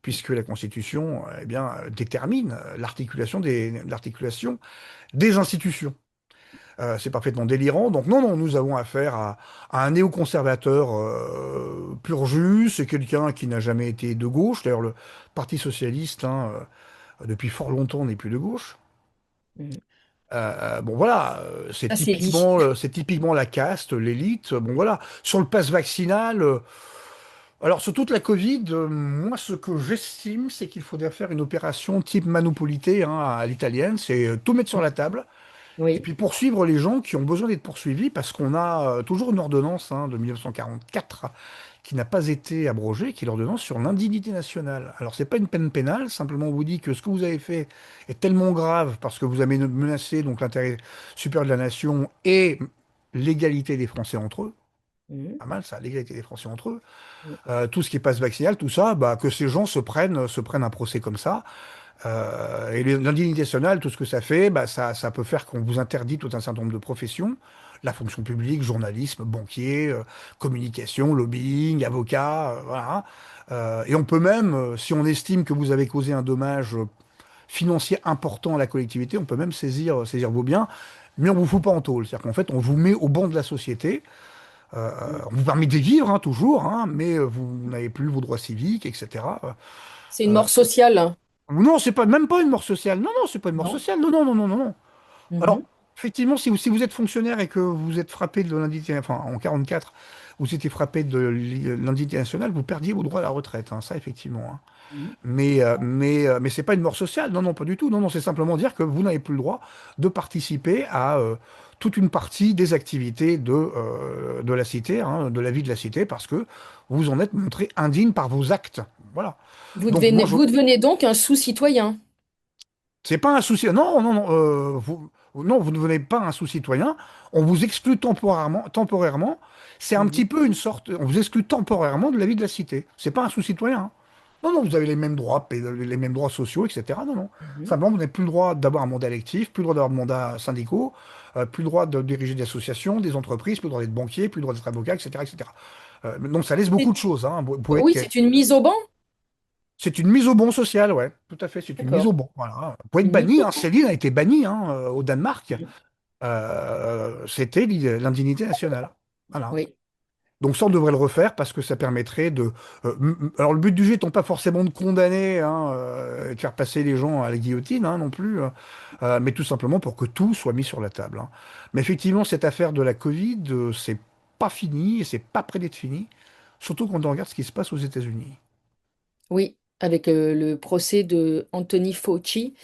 puisque la Constitution eh bien, détermine l'articulation des institutions. C'est parfaitement délirant. Donc non, non, nous avons affaire à un néoconservateur pur jus, c'est quelqu'un qui n'a jamais été de gauche. D'ailleurs, le Parti socialiste, hein, depuis fort longtemps, n'est plus de gauche. Mhm. Bon voilà, Ça, c'est dit. c'est typiquement la caste, l'élite. Bon voilà, sur le pass vaccinal, alors, sur toute la Covid, moi, ce que j'estime, c'est qu'il faudrait faire une opération type Manopolité, hein, à l'italienne, c'est tout mettre sur la table, et Oui. puis poursuivre les gens qui ont besoin d'être poursuivis, parce qu'on a toujours une ordonnance, hein, de 1944 qui n'a pas été abrogée, qui est l'ordonnance sur l'indignité nationale. Alors, c'est pas une peine pénale, simplement on vous dit que ce que vous avez fait est tellement grave, parce que vous avez menacé donc l'intérêt supérieur de la nation et l'égalité des Français entre eux. Mhm. Pas mal ça, l'égalité des Français entre eux. Mhm. Tout ce qui est passe vaccinal, tout ça, bah, que ces gens se prennent un procès comme ça. Et l'indignité nationale, tout ce que ça fait, bah, ça peut faire qu'on vous interdit tout un certain nombre de professions, la fonction publique, journalisme, banquier, communication, lobbying, avocat, voilà. Et on peut même, si on estime que vous avez causé un dommage financier important à la collectivité, on peut même saisir vos biens, mais on vous fout pas en tôle. C'est-à-dire qu'en fait, on vous met au banc de la société. On vous permet de vivre, hein, toujours, hein, mais vous n'avez plus vos droits civiques, etc. C'est une Euh, mort sociale, hein. non, c'est pas même pas une mort sociale. Non, non, c'est pas une mort Non? sociale. Non, non, non, non, non, non. Alors, Mhm. effectivement, si vous êtes fonctionnaire et que vous êtes frappé de l'indignité, enfin, en 44, vous étiez frappé de l'indignité nationale, vous perdiez vos droits à la retraite, hein, ça, effectivement, hein. Mhm. Mais c'est pas une mort sociale. Non, non, pas du tout. Non, non, c'est simplement dire que vous n'avez plus le droit de participer à toute une partie des activités de la cité, hein, de la vie de la cité, parce que vous en êtes montré indigne par vos actes. Voilà. Donc moi, Vous devenez donc un sous-citoyen. c'est pas un souci. Non, non, non. Non, vous ne devenez pas un sous-citoyen. On vous exclut temporairement. Temporairement. C'est un Mhm. petit peu une sorte. On vous exclut temporairement de la vie de la cité. C'est pas un sous-citoyen, hein. Non, non, vous avez les mêmes droits, les mêmes droits sociaux, etc. Non, non. Mhm. Simplement, vous n'avez plus le droit d'avoir un mandat électif, plus le droit d'avoir de mandats syndicaux, plus le droit de diriger des associations, des entreprises, plus le droit d'être banquier, plus le droit d'être avocat, etc., etc. Donc ça laisse beaucoup C'est- de choses, hein. Vous pouvez Oui, être. c'est une mise au banc? C'est une mise au bon sociale, ouais. Tout à fait, c'est une mise D'accord. au bon. Voilà. Vous pouvez être Une mise banni, au hein. banc. Céline a été bannie, hein, au Danemark. Mhm. C'était l'indignité nationale. Voilà. Oui. Donc ça, on devrait le refaire parce que ça permettrait de... alors le but du jeu étant pas forcément de condamner, hein, et de faire passer les gens à la guillotine, hein, non plus, mais tout simplement pour que tout soit mis sur la table, hein. Mais effectivement, cette affaire de la Covid, c'est pas fini et c'est pas près d'être fini, surtout quand on regarde ce qui se passe aux États-Unis. Oui, avec le procès de Anthony Fauci.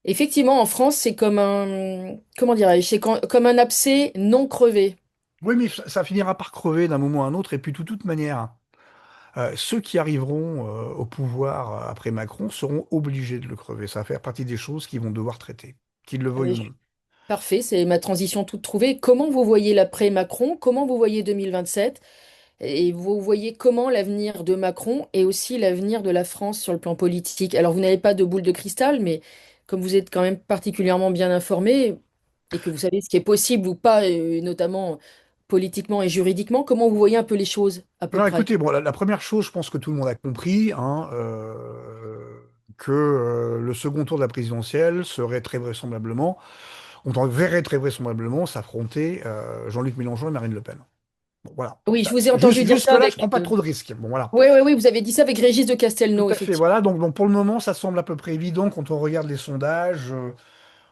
Effectivement, en France, c'est comme un, comment dirais-je, comme un abcès non crevé. Oui, mais ça finira par crever d'un moment à un autre, et puis de toute manière, ceux qui arriveront au pouvoir après Macron seront obligés de le crever. Ça va faire partie des choses qu'ils vont devoir traiter, qu'ils le Eh veuillent bien, ou non. parfait, c'est ma transition toute trouvée. Comment vous voyez l'après-Macron? Comment vous voyez 2027? Et vous voyez comment l'avenir de Macron et aussi l'avenir de la France sur le plan politique. Alors, vous n'avez pas de boule de cristal, mais comme vous êtes quand même particulièrement bien informé et que vous savez ce qui est possible ou pas, notamment politiquement et juridiquement, comment vous voyez un peu les choses à peu Alors près? écoutez, bon, la première chose, je pense que tout le monde a compris, hein, que le second tour de la présidentielle serait très vraisemblablement, on verrait très vraisemblablement s'affronter Jean-Luc Mélenchon et Marine Le Pen. Bon, voilà. Oui, je vous ai Juste, entendu dire ça jusque-là, je avec... prends pas trop de risques. Bon, voilà. Oui, oui, oui, vous avez dit ça avec Régis de Tout Castelnau, à fait, effectivement. voilà. Donc pour le moment, ça semble à peu près évident quand on regarde les sondages.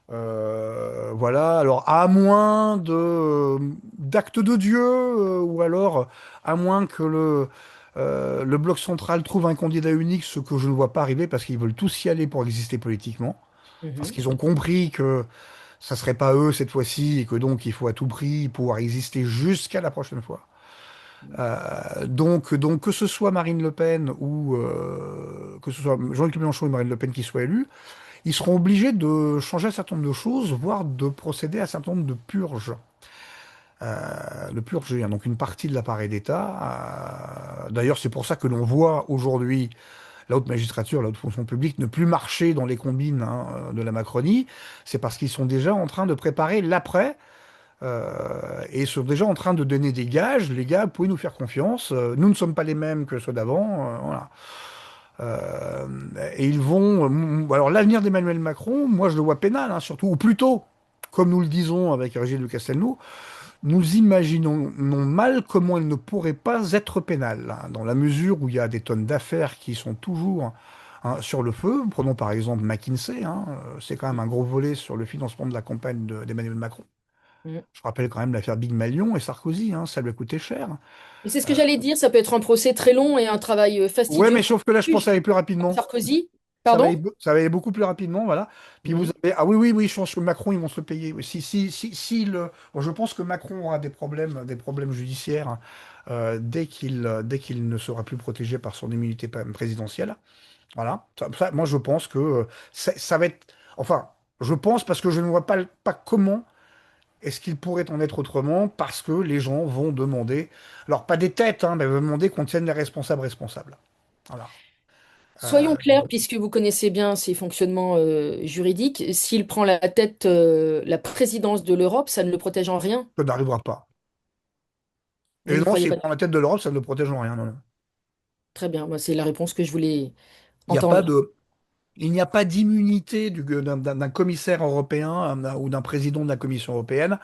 Voilà, alors à moins d'actes de Dieu, ou alors à moins que le bloc central trouve un candidat unique, ce que je ne vois pas arriver parce qu'ils veulent tous y aller pour exister politiquement, parce Mhm. qu'ils ont compris que ça serait pas eux cette fois-ci et que donc il faut à tout prix pouvoir exister jusqu'à la prochaine fois. Donc que ce soit Marine Le Pen ou que ce soit Jean-Luc Mélenchon et Marine Le Pen qui soient élus, ils seront obligés de changer un certain nombre de choses, voire de procéder à un certain nombre de purges. De purger, hein, donc une partie de l'appareil d'État. D'ailleurs, c'est pour ça que l'on voit aujourd'hui la haute magistrature, la haute fonction publique ne plus marcher dans les combines, hein, de la Macronie. C'est parce qu'ils sont déjà en train de préparer l'après, et sont déjà en train de donner des gages. Les gars, vous pouvez nous faire confiance. Nous ne sommes pas les mêmes que ceux d'avant. Voilà. Euh, et ils vont. Alors l'avenir d'Emmanuel Macron, moi je le vois pénal, hein, surtout, ou plutôt, comme nous le disons avec Régis de Castelnau, nous imaginons mal comment il ne pourrait pas être pénal, hein, dans la mesure où il y a des tonnes d'affaires qui sont toujours, hein, sur le feu. Prenons par exemple McKinsey, hein, c'est quand même un gros volet sur le financement de la campagne d'Emmanuel Macron. Mhm. Je rappelle quand même l'affaire Big Malion et Sarkozy, hein, ça lui a coûté cher. Et c'est ce que Euh, j'allais dire, ça peut être un procès très long et un travail ouais, fastidieux mais pour sauf que là, le je pense juge. aller plus rapidement. Sarkozy, pardon? Ça va aller beaucoup plus rapidement, voilà. Puis vous Mhm. avez... Ah oui, oui, oui, je pense que Macron, ils vont se le payer. Oui, bon, je pense que Macron aura des problèmes judiciaires, hein, dès qu'il ne sera plus protégé par son immunité présidentielle. Voilà. Moi, je pense que ça va être... Enfin, je pense parce que je ne vois pas comment est-ce qu'il pourrait en être autrement, parce que les gens vont demander... Alors, pas des têtes, hein, mais vont demander qu'on tienne les responsables responsables. Voilà. Soyons clairs, puisque vous connaissez bien ses fonctionnements juridiques, s'il prend la tête, la présidence de l'Europe, ça ne le protège en rien. Ça n'arrivera pas. Vous Et n'y non, croyez s'il pas? prend la tête de l'Europe, ça ne le protège en rien. Non, non. Très bien, moi, c'est la réponse que je voulais Il n'y a pas entendre. de, il n'y a pas d'immunité d'un commissaire européen, ou d'un président de la Commission européenne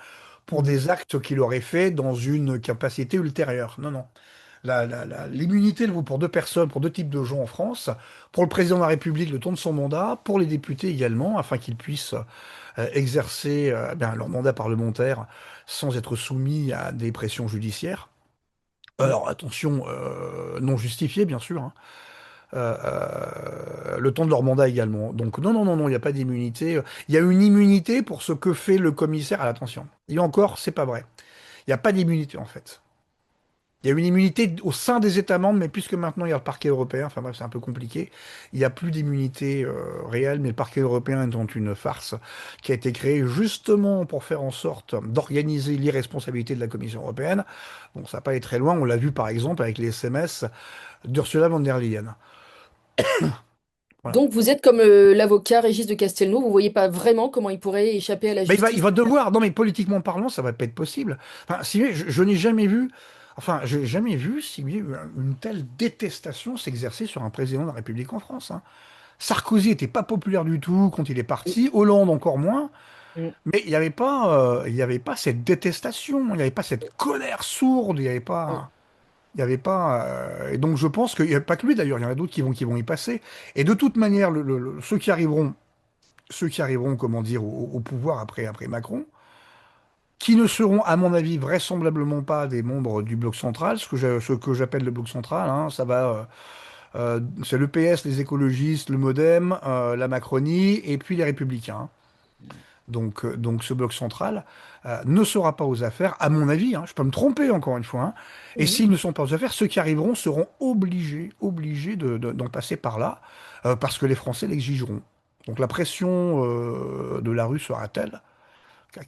pour Mhm. des actes qu'il aurait fait dans une capacité ultérieure. Non, non. L'immunité, elle vaut pour deux personnes, pour deux types de gens en France, pour le président de la République le temps de son mandat, pour les députés également, afin qu'ils puissent exercer leur mandat parlementaire sans être soumis à des pressions judiciaires. Mhm. Alors attention, non justifiées bien sûr, hein. Le temps de leur mandat également. Donc non, non, non, non, il n'y a pas d'immunité. Il y a une immunité pour ce que fait le commissaire à l'attention. Et encore, c'est pas vrai. Il n'y a pas d'immunité en fait. Il y a une immunité au sein des États membres, mais puisque maintenant il y a le parquet européen, enfin bref, c'est un peu compliqué, il n'y a plus d'immunité réelle, mais le parquet européen étant une farce qui a été créée justement pour faire en sorte d'organiser l'irresponsabilité de la Commission européenne. Bon, ça n'a pas été très loin, on l'a vu par exemple avec les SMS d'Ursula von der Leyen. Voilà. Donc vous êtes comme l'avocat Régis de Castelnau, vous voyez pas vraiment comment il pourrait échapper à la Ben, il justice. va devoir, non mais politiquement parlant, ça va pas être possible. Enfin, si vous voulez, je n'ai jamais vu, enfin, j'ai jamais vu si vous voulez, une telle détestation s'exercer sur un président de la République en France, hein. Sarkozy était pas populaire du tout quand il est Mm, parti, Hollande encore moins, mm, mais il y avait pas cette détestation, il n'y avait pas cette colère sourde, il n'y avait mm, pas, il y avait pas, et donc je pense qu'il n'y a pas que lui d'ailleurs, il y en a d'autres qui vont y passer. Et de toute manière, ceux qui arriveront, comment dire, au pouvoir après Macron, qui ne seront, à mon avis, vraisemblablement pas des membres du bloc central, ce que j'appelle le bloc central, hein, c'est le PS, les écologistes, le MoDem, la Macronie, et puis les Républicains. Donc ce bloc central ne sera pas aux affaires, à mon avis, hein, je peux me tromper encore une fois, hein, et mm. s'ils ne sont pas aux affaires, ceux qui arriveront seront obligés d'en passer par là, parce que les Français l'exigeront. Donc la pression de la rue sera telle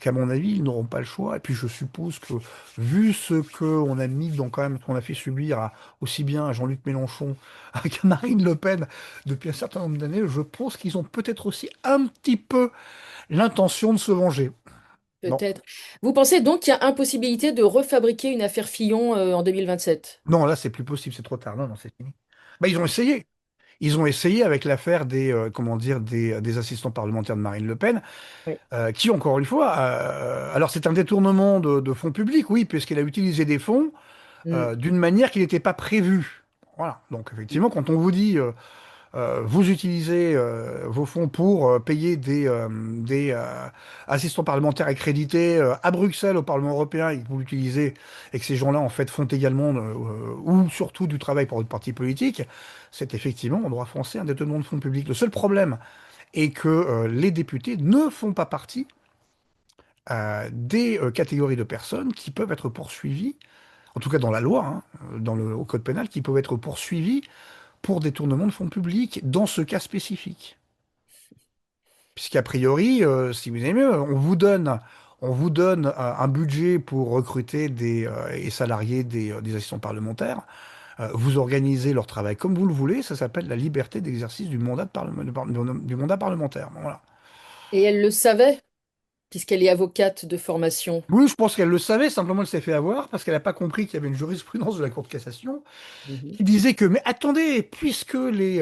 qu'à mon avis, ils n'auront pas le choix. Et puis je suppose que, vu ce qu'on a mis dans quand même, qu'on a fait subir aussi bien à Jean-Luc Mélenchon qu'à Marine Le Pen depuis un certain nombre d'années, je pense qu'ils ont peut-être aussi un petit peu l'intention de se venger. Bon. Peut-être. Vous pensez donc qu'il y a impossibilité de refabriquer une affaire Fillon en 2027? Non, là, c'est plus possible, c'est trop tard. Non, non, c'est fini. Bah, ils ont essayé. Ils ont essayé avec l'affaire comment dire, des assistants parlementaires de Marine Le Pen, Oui. qui, encore une fois, alors c'est un détournement de fonds publics, oui, puisqu'elle a utilisé des fonds Mm, d'une manière qui n'était pas prévue. Voilà. Donc, mm. effectivement, quand on vous dit, vous utilisez vos fonds pour payer des assistants parlementaires accrédités à Bruxelles, au Parlement européen, et que vous l'utilisez, et que ces gens-là, en fait, font également, ou surtout du travail pour votre parti politique, c'est effectivement, en droit français, un détournement de fonds publics. Le seul problème est que les députés ne font pas partie des catégories de personnes qui peuvent être poursuivies, en tout cas dans la loi, hein, au code pénal, qui peuvent être poursuivies pour détournement de fonds publics dans ce cas spécifique. Puisqu'a priori, si vous aimez, on vous donne un budget pour recruter et salarier des assistants parlementaires. Vous organisez leur travail comme vous le voulez. Ça s'appelle la liberté d'exercice du mandat parlementaire. Bon, voilà. Et elle le savait, puisqu'elle est avocate de formation. Oui, je pense qu'elle le savait, simplement elle s'est fait avoir parce qu'elle n'a pas compris qu'il y avait une jurisprudence de la Cour de cassation Mhm. qui disait que, mais attendez, puisque les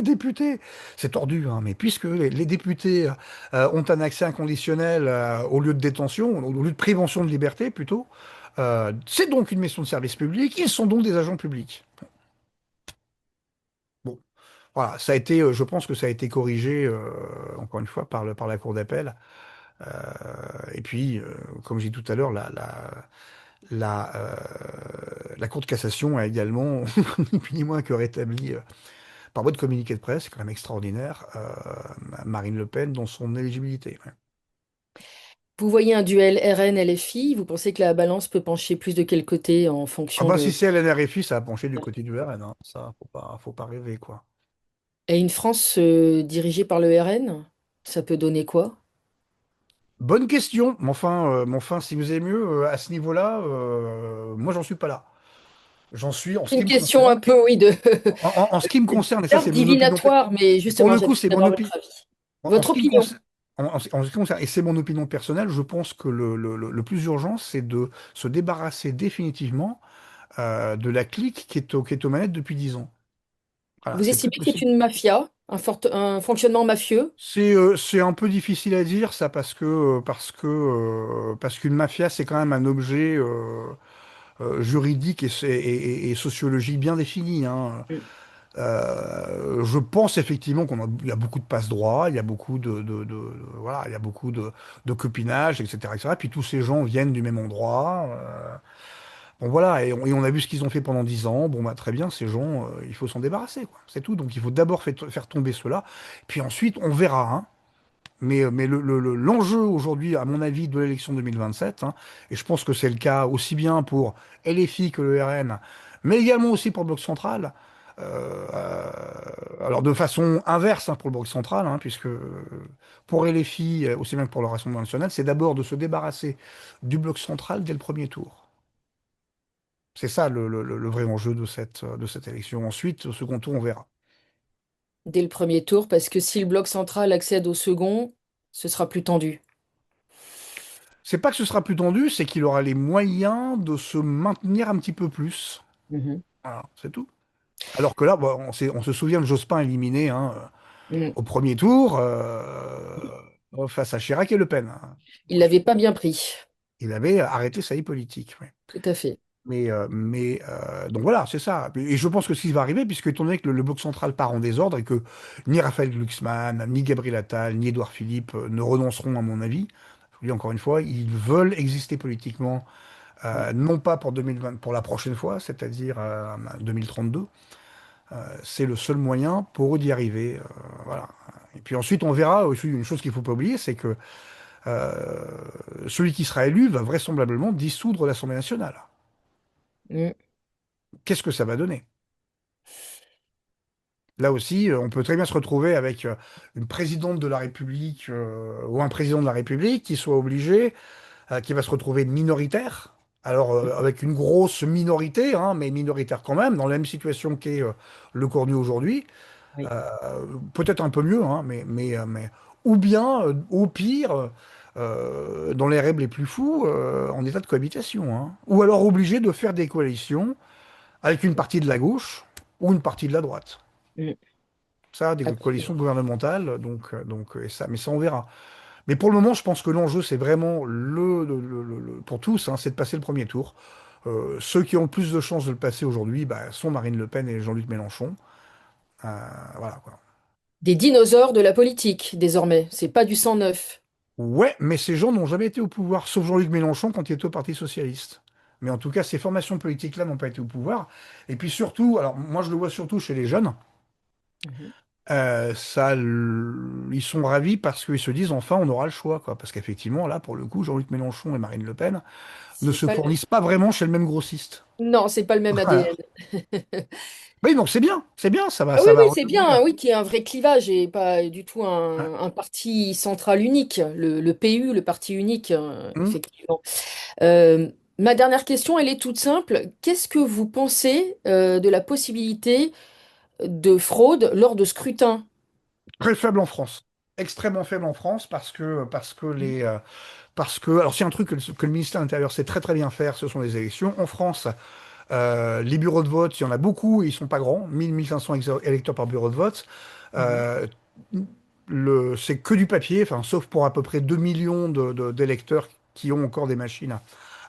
députés, c'est tordu, hein, mais puisque les députés ont un accès inconditionnel au lieu de détention, au lieu de prévention de liberté plutôt, c'est donc une mission de service public, ils sont donc des agents publics. Bon, voilà, ça a été, je pense que ça a été corrigé, encore une fois, par la Cour d'appel. Euh, et puis, comme j'ai dit tout à l'heure, la Cour de cassation a également, ni plus ni moins que rétabli par voie de communiqué de presse, c'est quand même extraordinaire, Marine Le Pen dans son éligibilité. Ouais. Vous voyez un duel RN-LFI, vous pensez que la balance peut pencher plus de quel côté en Ah fonction bah si de... c'est LNRFI, ça a penché du côté du RN, hein. Ça, faut pas rêver, quoi. Et une France dirigée par le RN, ça peut donner quoi? Bonne question, mais enfin, si vous aimez mieux, à ce niveau-là, moi j'en suis pas là. J'en suis, en ce Une qui me question un concerne, peu, oui, de en ce qui me concerne, et ça d'ordre c'est mon opinion, divinatoire, mais pour justement, le j'aimerais coup c'est mon avoir votre opinion, avis. en Votre ce qui me opinion. concerne, en ce qui me concerne, et c'est mon opinion personnelle, je pense que le plus urgent, c'est de se débarrasser définitivement de la clique qui est aux manettes depuis 10 ans. Voilà, Vous c'est plus estimez que c'est possible. une mafia, un fonctionnement mafieux? C'est un peu difficile à dire ça parce qu'une mafia c'est quand même un objet juridique et sociologique bien défini, hein. Mm. Je pense effectivement il y a beaucoup de passe-droit, il y a beaucoup voilà, il y a beaucoup de copinage, etc., etc. Puis tous ces gens viennent du même endroit. Bon voilà, et on a vu ce qu'ils ont fait pendant 10 ans. Bon bah très bien, ces gens, il faut s'en débarrasser, quoi. C'est tout. Donc il faut d'abord faire tomber cela, puis ensuite on verra, hein. Mais l'enjeu aujourd'hui, à mon avis, de l'élection 2027, hein, et je pense que c'est le cas aussi bien pour LFI que le RN, mais également aussi pour le Bloc central, alors de façon inverse, hein, pour le Bloc central, hein, puisque pour LFI, aussi bien que pour le Rassemblement national, c'est d'abord de se débarrasser du Bloc central dès le premier tour. C'est ça le vrai enjeu de cette élection. Ensuite, au second tour, on verra. Dès le premier tour, parce que si le bloc central accède au second, ce sera plus tendu. C'est pas que ce sera plus tendu, c'est qu'il aura les moyens de se maintenir un petit peu plus. Mhm. Voilà, c'est tout. Alors que là, bon, on se souvient de Jospin éliminé, hein, Mm. au premier tour, face à Chirac et Le Pen, hein. Il l'avait pas bien pris, Il avait arrêté sa vie politique. Ouais. tout à fait. Donc voilà, c'est ça. Et je pense que ce qui va arriver, puisque étant donné que le bloc central part en désordre et que ni Raphaël Glucksmann, ni Gabriel Attal, ni Édouard Philippe ne renonceront, à mon avis, je vous dis encore une fois, ils veulent exister politiquement, Mm. non pas pour 2020, pour la prochaine fois, c'est-à-dire 2032. C'est le seul moyen pour eux d'y arriver. Voilà. Et puis ensuite, on verra aussi une chose qu'il ne faut pas oublier, c'est que euh, celui qui sera élu va vraisemblablement dissoudre l'Assemblée nationale. Mm. Qu'est-ce que ça va donner? Là aussi, on peut très bien se retrouver avec une présidente de la République ou un président de la République qui soit obligé, qui va se retrouver minoritaire. Alors, avec une grosse minorité, hein, mais minoritaire quand même, dans la même situation qu'est le Cornu aujourd'hui. Oui. Peut-être un peu mieux, hein, ou bien, au pire, dans les rêves les plus fous, en état de cohabitation, hein. Ou alors obligé de faire des coalitions avec une partie de la gauche ou une partie de la droite. Mm. Ça, des coalitions Absolument. gouvernementales, et ça, mais ça, on verra. Mais pour le moment, je pense que l'enjeu, c'est vraiment pour tous, hein, c'est de passer le premier tour. Ceux qui ont le plus de chances de le passer aujourd'hui, bah, sont Marine Le Pen et Jean-Luc Mélenchon. Euh, voilà, quoi. Des dinosaures de la politique, désormais. C'est pas du sang neuf. Ouais, mais ces gens n'ont jamais été au pouvoir, sauf Jean-Luc Mélenchon quand il était au Parti Socialiste. Mais en tout cas, ces formations politiques-là n'ont pas été au pouvoir. Et puis surtout, alors moi je le vois surtout chez les jeunes, Mhm. ils sont ravis parce qu'ils se disent enfin on aura le choix, quoi. Parce qu'effectivement, là, pour le coup, Jean-Luc Mélenchon et Marine Le Pen ne C'est se pas le... fournissent pas vraiment chez le même grossiste. Non, c'est pas le même Voilà. ADN. Oui, donc c'est bien, Ah oui, ça va oui, c'est redonner. bien, oui, qu'il y ait un vrai clivage et pas du tout Hein. un parti central unique, le PU, le parti unique, Hum. effectivement. Euh, Ma dernière question, elle est toute simple. Qu'est-ce que vous pensez de la possibilité de fraude lors de scrutins? Très faible en France. Extrêmement faible en France parce que, alors, c'est un truc que le ministère de l'Intérieur sait très très bien faire, ce sont les élections. En France, les bureaux de vote, il y en a beaucoup et ils sont pas grands, 1000-1500 électeurs par bureau de vote. Mhm, Euh, c'est que du papier, enfin, sauf pour à peu près 2 millions d'électeurs qui ont encore des machines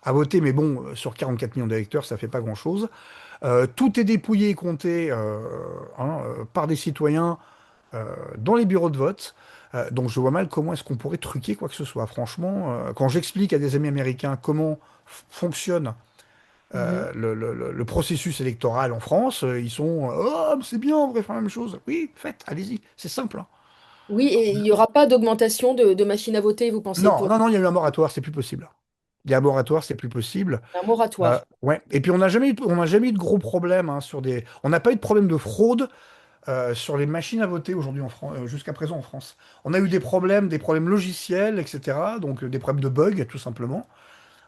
à voter, mais bon, sur 44 millions d'électeurs, ça fait pas grand-chose. Tout est dépouillé et compté par des citoyens dans les bureaux de vote. Donc je vois mal comment est-ce qu'on pourrait truquer quoi que ce soit. Franchement, quand j'explique à des amis américains comment fonctionne mhm. le processus électoral en France, ils sont oh, mais c'est bien, on devrait faire la même chose. Oui, faites, allez-y, c'est simple, hein. Oui, et il n'y aura pas d'augmentation de machines à voter, vous pensez, Non, pour non, non, il y a eu un moratoire, c'est plus possible. Il y a un moratoire, c'est plus possible. un moratoire? Ouais. Et puis on n'a jamais eu de gros problèmes hein, sur des. On n'a pas eu de problème de fraude sur les machines à voter aujourd'hui en France, jusqu'à présent en France. On a eu des problèmes logiciels, etc. Donc des problèmes de bugs, tout simplement,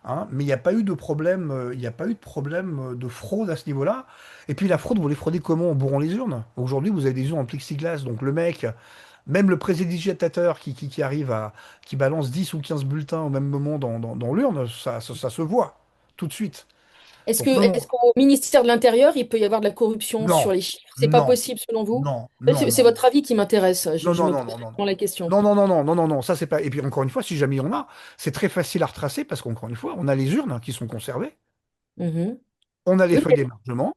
hein. Mais il n'y a pas eu de problème, il n'y a pas eu de problème de fraude à ce niveau-là. Et puis la fraude, vous les fraudez comment? En bourrant les urnes. Aujourd'hui, vous avez des urnes en plexiglas, donc le mec, même le présédigitateur qui arrive qui balance 10 ou 15 bulletins au même moment dans l'urne, ça se voit tout de suite. Donc non, non, Est-ce qu'au ministère de l'Intérieur, il peut y avoir de la corruption sur non, les chiffres? C'est pas non, possible selon vous? non, non, C'est non. votre avis qui m'intéresse. Non, Je non, me non, pose non, non, vraiment la question. non, non, non, non, non, non, non, ça c'est pas. Et puis encore une fois, si jamais il y en a, c'est très facile à retracer parce qu'encore une fois, on a les urnes qui sont conservées, Mhm. on a les Oui, feuilles mais d'émargement.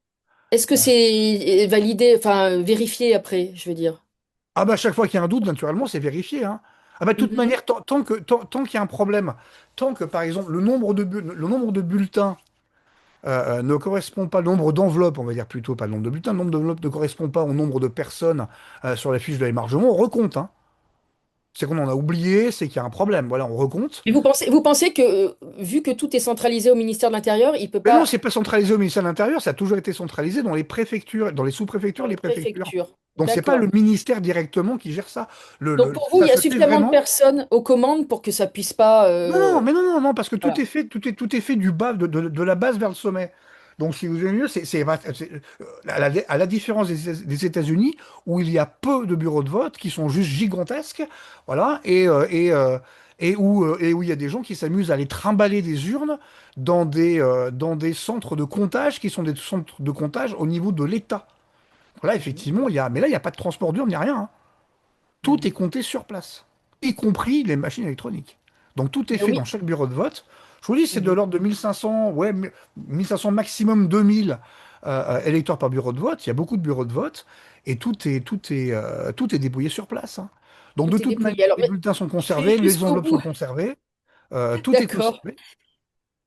est-ce que c'est validé, enfin vérifié après, je veux dire? Ah bah chaque fois qu'il y a un doute, naturellement, c'est vérifié, hein. Ah bah de toute Mhm. manière, tant qu'il y a un problème, tant que par exemple le nombre de bulletins ne correspond pas, le nombre d'enveloppes, on va dire plutôt, pas le nombre de bulletins, le nombre d'enveloppes ne correspond pas au nombre de personnes sur la fiche de l'émargement, on recompte, hein. C'est qu'on en a oublié, c'est qu'il y a un problème. Voilà, on recompte. Et vous pensez que, vu que tout est centralisé au ministère de l'Intérieur, il peut Mais non, pas c'est pas centralisé au ministère de l'Intérieur, ça a toujours été centralisé dans les préfectures, dans les sous-préfectures, dans les les préfectures. préfectures? Donc c'est pas D'accord. le ministère directement qui gère ça. Donc pour vous, il Ça y a se fait suffisamment de vraiment. personnes aux commandes pour que ça puisse pas. Non, non, mais non, non, non, parce que tout Voilà. est fait, tout est fait du bas, de la base vers le sommet. Donc, si vous voulez mieux, à la différence des États-Unis, où il y a peu de bureaux de vote qui sont juste gigantesques, voilà, et où il y a des gens qui s'amusent à aller trimballer des urnes dans des centres de comptage qui sont des centres de comptage au niveau de l'État. Là, Mhm. effectivement, mais là, il n'y a pas de transport d'urnes, il n'y a rien, hein. Tout est Mhm. compté sur place, y compris les machines électroniques. Donc tout est Mais fait dans oui. chaque bureau de vote. Je vous dis, c'est de Mhm. l'ordre de 1500, ouais, 1500 maximum 2000 électeurs par bureau de vote. Il y a beaucoup de bureaux de vote et tout est débrouillé sur place, hein. Donc de Tout est toute manière, dépouillé. Alors, les mais bulletins sont je vais conservés, les jusqu'au enveloppes sont bout. conservées, tout est D'accord. conservé.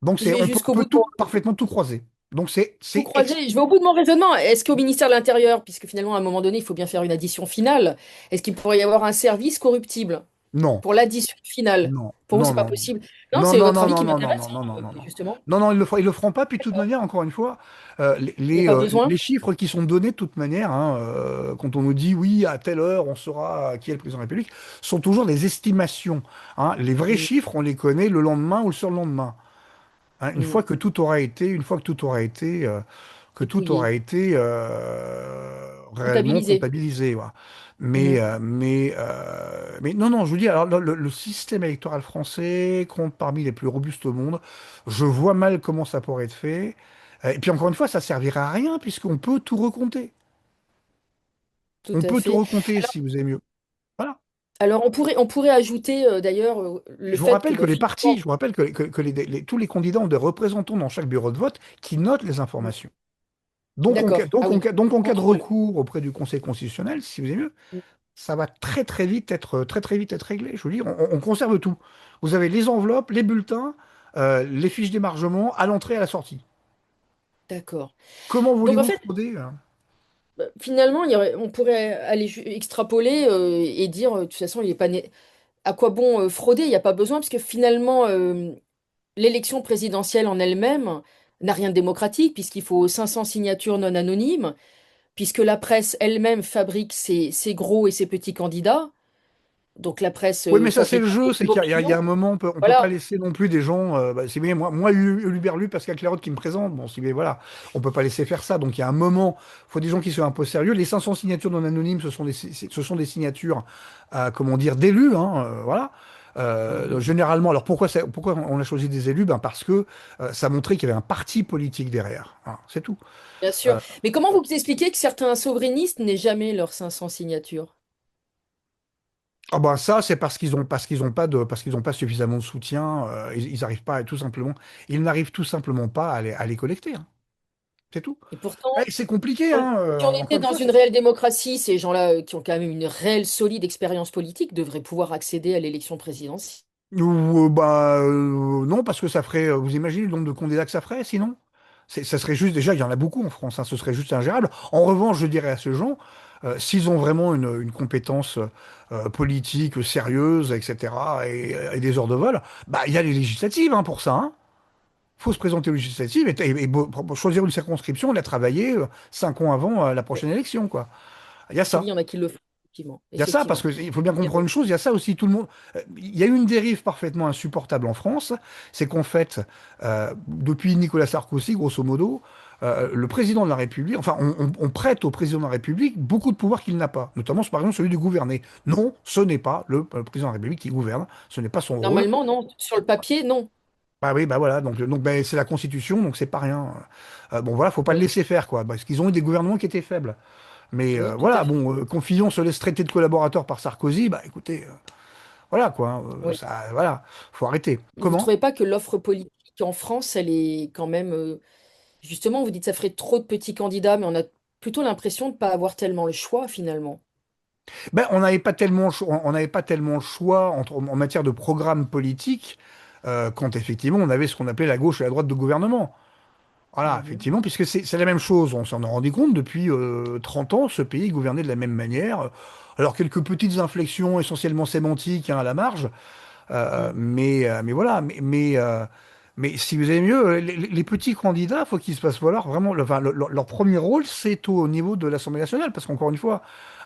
Donc Je vais on jusqu'au peut bout de mon... tout parfaitement tout croiser. Donc Tout c'est croisé. Je vais au bout de mon raisonnement. Est-ce qu'au ministère de l'Intérieur, puisque finalement, à un moment donné, il faut bien faire une addition finale, est-ce qu'il pourrait y avoir un service corruptible non. pour l'addition finale? Non, Pour vous, non, c'est pas non, possible. Non, non, c'est non, votre non, avis non, qui non, non, m'intéresse, non, non, non, non, non. justement. Non, non, ils le feront pas, puis de toute D'accord. manière, encore une fois, Il n'y a pas les besoin? chiffres qui sont donnés de toute manière, hein, quand on nous dit oui, à telle heure, on saura qui est le président de la République, sont toujours des estimations, hein. Les vrais Mm, chiffres, on les connaît le lendemain ou le surlendemain, hein. mm. Une fois que tout aura été, Dépouillé. réellement Comptabilisé. comptabilisé, voilà. Mm. Mais non, non, je vous dis, alors le système électoral français compte parmi les plus robustes au monde. Je vois mal comment ça pourrait être fait. Et puis encore une fois, ça servira à rien puisqu'on peut tout recompter. Tout On à peut tout fait. recompter si vous aimez mieux. Voilà. Alors, on pourrait ajouter d'ailleurs le Je vous fait que rappelle que bah, les partis, finalement, je vous rappelle que tous les candidats ont des représentants dans chaque bureau de vote qui notent les informations. d'accord, ah oui, Donc en cas de contrôle. recours auprès du Conseil constitutionnel, si vous aimez mieux, ça va très très vite être réglé. Je vous dis, on conserve tout. Vous avez les enveloppes, les bulletins, les fiches d'émargement à l'entrée et à la sortie. D'accord. Comment Donc en voulez-vous fait, frauder, hein? finalement, on pourrait aller extrapoler et dire, de toute façon, il est pas à quoi bon frauder? Il n'y a pas besoin, parce que finalement, l'élection présidentielle en elle-même n'a rien de démocratique, puisqu'il faut 500 signatures non anonymes, puisque la presse elle-même fabrique ses gros et ses petits candidats. Donc la presse Oui, mais ça c'est le fabrique jeu, c'est qu'il y a l'opinion. un moment, on peut pas Voilà. laisser non plus des gens, si vous voulez, Hubert Lu, Pascal Clairot qui me présente, bon, si vous voulez, voilà, on peut pas laisser faire ça. Donc il y a un moment, il faut des gens qui soient un peu sérieux. Les 500 signatures non anonymes, ce sont des signatures, comment dire, d'élus, hein, voilà. Mhm. Généralement, alors pourquoi on a choisi des élus? Ben parce que ça montrait qu'il y avait un parti politique derrière. Voilà, c'est tout. Bien sûr. Euh, Mais comment vous expliquez que certains souverainistes n'aient jamais leurs 500 signatures? Ah bah ça, c'est parce qu'ils ont pas suffisamment de soutien. Ils arrivent pas, tout simplement, ils n'arrivent tout simplement pas à les collecter, hein. C'est tout. Et pourtant, C'est compliqué, on- hein. si on Encore était une dans fois, une réelle démocratie, ces gens-là, qui ont quand même une réelle solide expérience politique, devraient pouvoir accéder à l'élection présidentielle. non, parce que ça ferait. Vous imaginez le nombre de candidats que ça ferait, sinon? Ça serait juste, déjà, il y en a beaucoup en France, hein, ce serait juste ingérable. En revanche, je dirais à ces gens, s'ils ont vraiment une compétence politique sérieuse, etc., et des heures de vol, bah, il y a les législatives, hein, pour ça, hein. Faut se présenter aux législatives pour choisir une circonscription et la travailler 5 ans avant la Oui. prochaine élection, quoi. Il y a Oui, il ça. y en a qui le font, effectivement. Il y a ça, parce Effectivement. qu'il faut bien Il y a comprendre peu. une chose, il y a ça aussi, tout le monde. Il y a une dérive parfaitement insupportable en France, c'est qu'en fait, depuis Nicolas Sarkozy, grosso modo, le président de la République, enfin, on prête au président de la République beaucoup de pouvoirs qu'il n'a pas, notamment par exemple celui de gouverner. Non, ce n'est pas le président de la République qui gouverne, ce n'est pas son rôle. Normalement, non. Sur le papier, non. Ah oui, bah voilà, donc ben, c'est la Constitution, donc c'est pas rien. Bon voilà, faut pas le Oui, laisser faire, quoi, parce qu'ils ont eu des gouvernements qui étaient faibles. Mais oui, tout à voilà, fait. bon, quand Fillon se laisse traiter de collaborateur par Sarkozy, bah écoutez, voilà quoi, hein, Oui. ça, voilà, faut arrêter. Vous ne Comment? trouvez pas que l'offre politique en France, elle est quand même... justement, vous dites que ça ferait trop de petits candidats, mais on a plutôt l'impression de ne pas avoir tellement le choix, finalement. Ben, on n'avait pas tellement le choix en matière de programme politique quand effectivement on avait ce qu'on appelait la gauche et la droite de gouvernement. Voilà, Mhm. effectivement, puisque c'est la même chose. On s'en est rendu compte depuis 30 ans, ce pays est gouverné de la même manière. Alors quelques petites inflexions essentiellement sémantiques, hein, à la marge. Mm. Mais voilà, mais si vous avez mieux, les petits candidats, faut qu'ils se passent voir vraiment, enfin, leur premier rôle, c'est au niveau de l'Assemblée nationale, parce qu'encore une fois,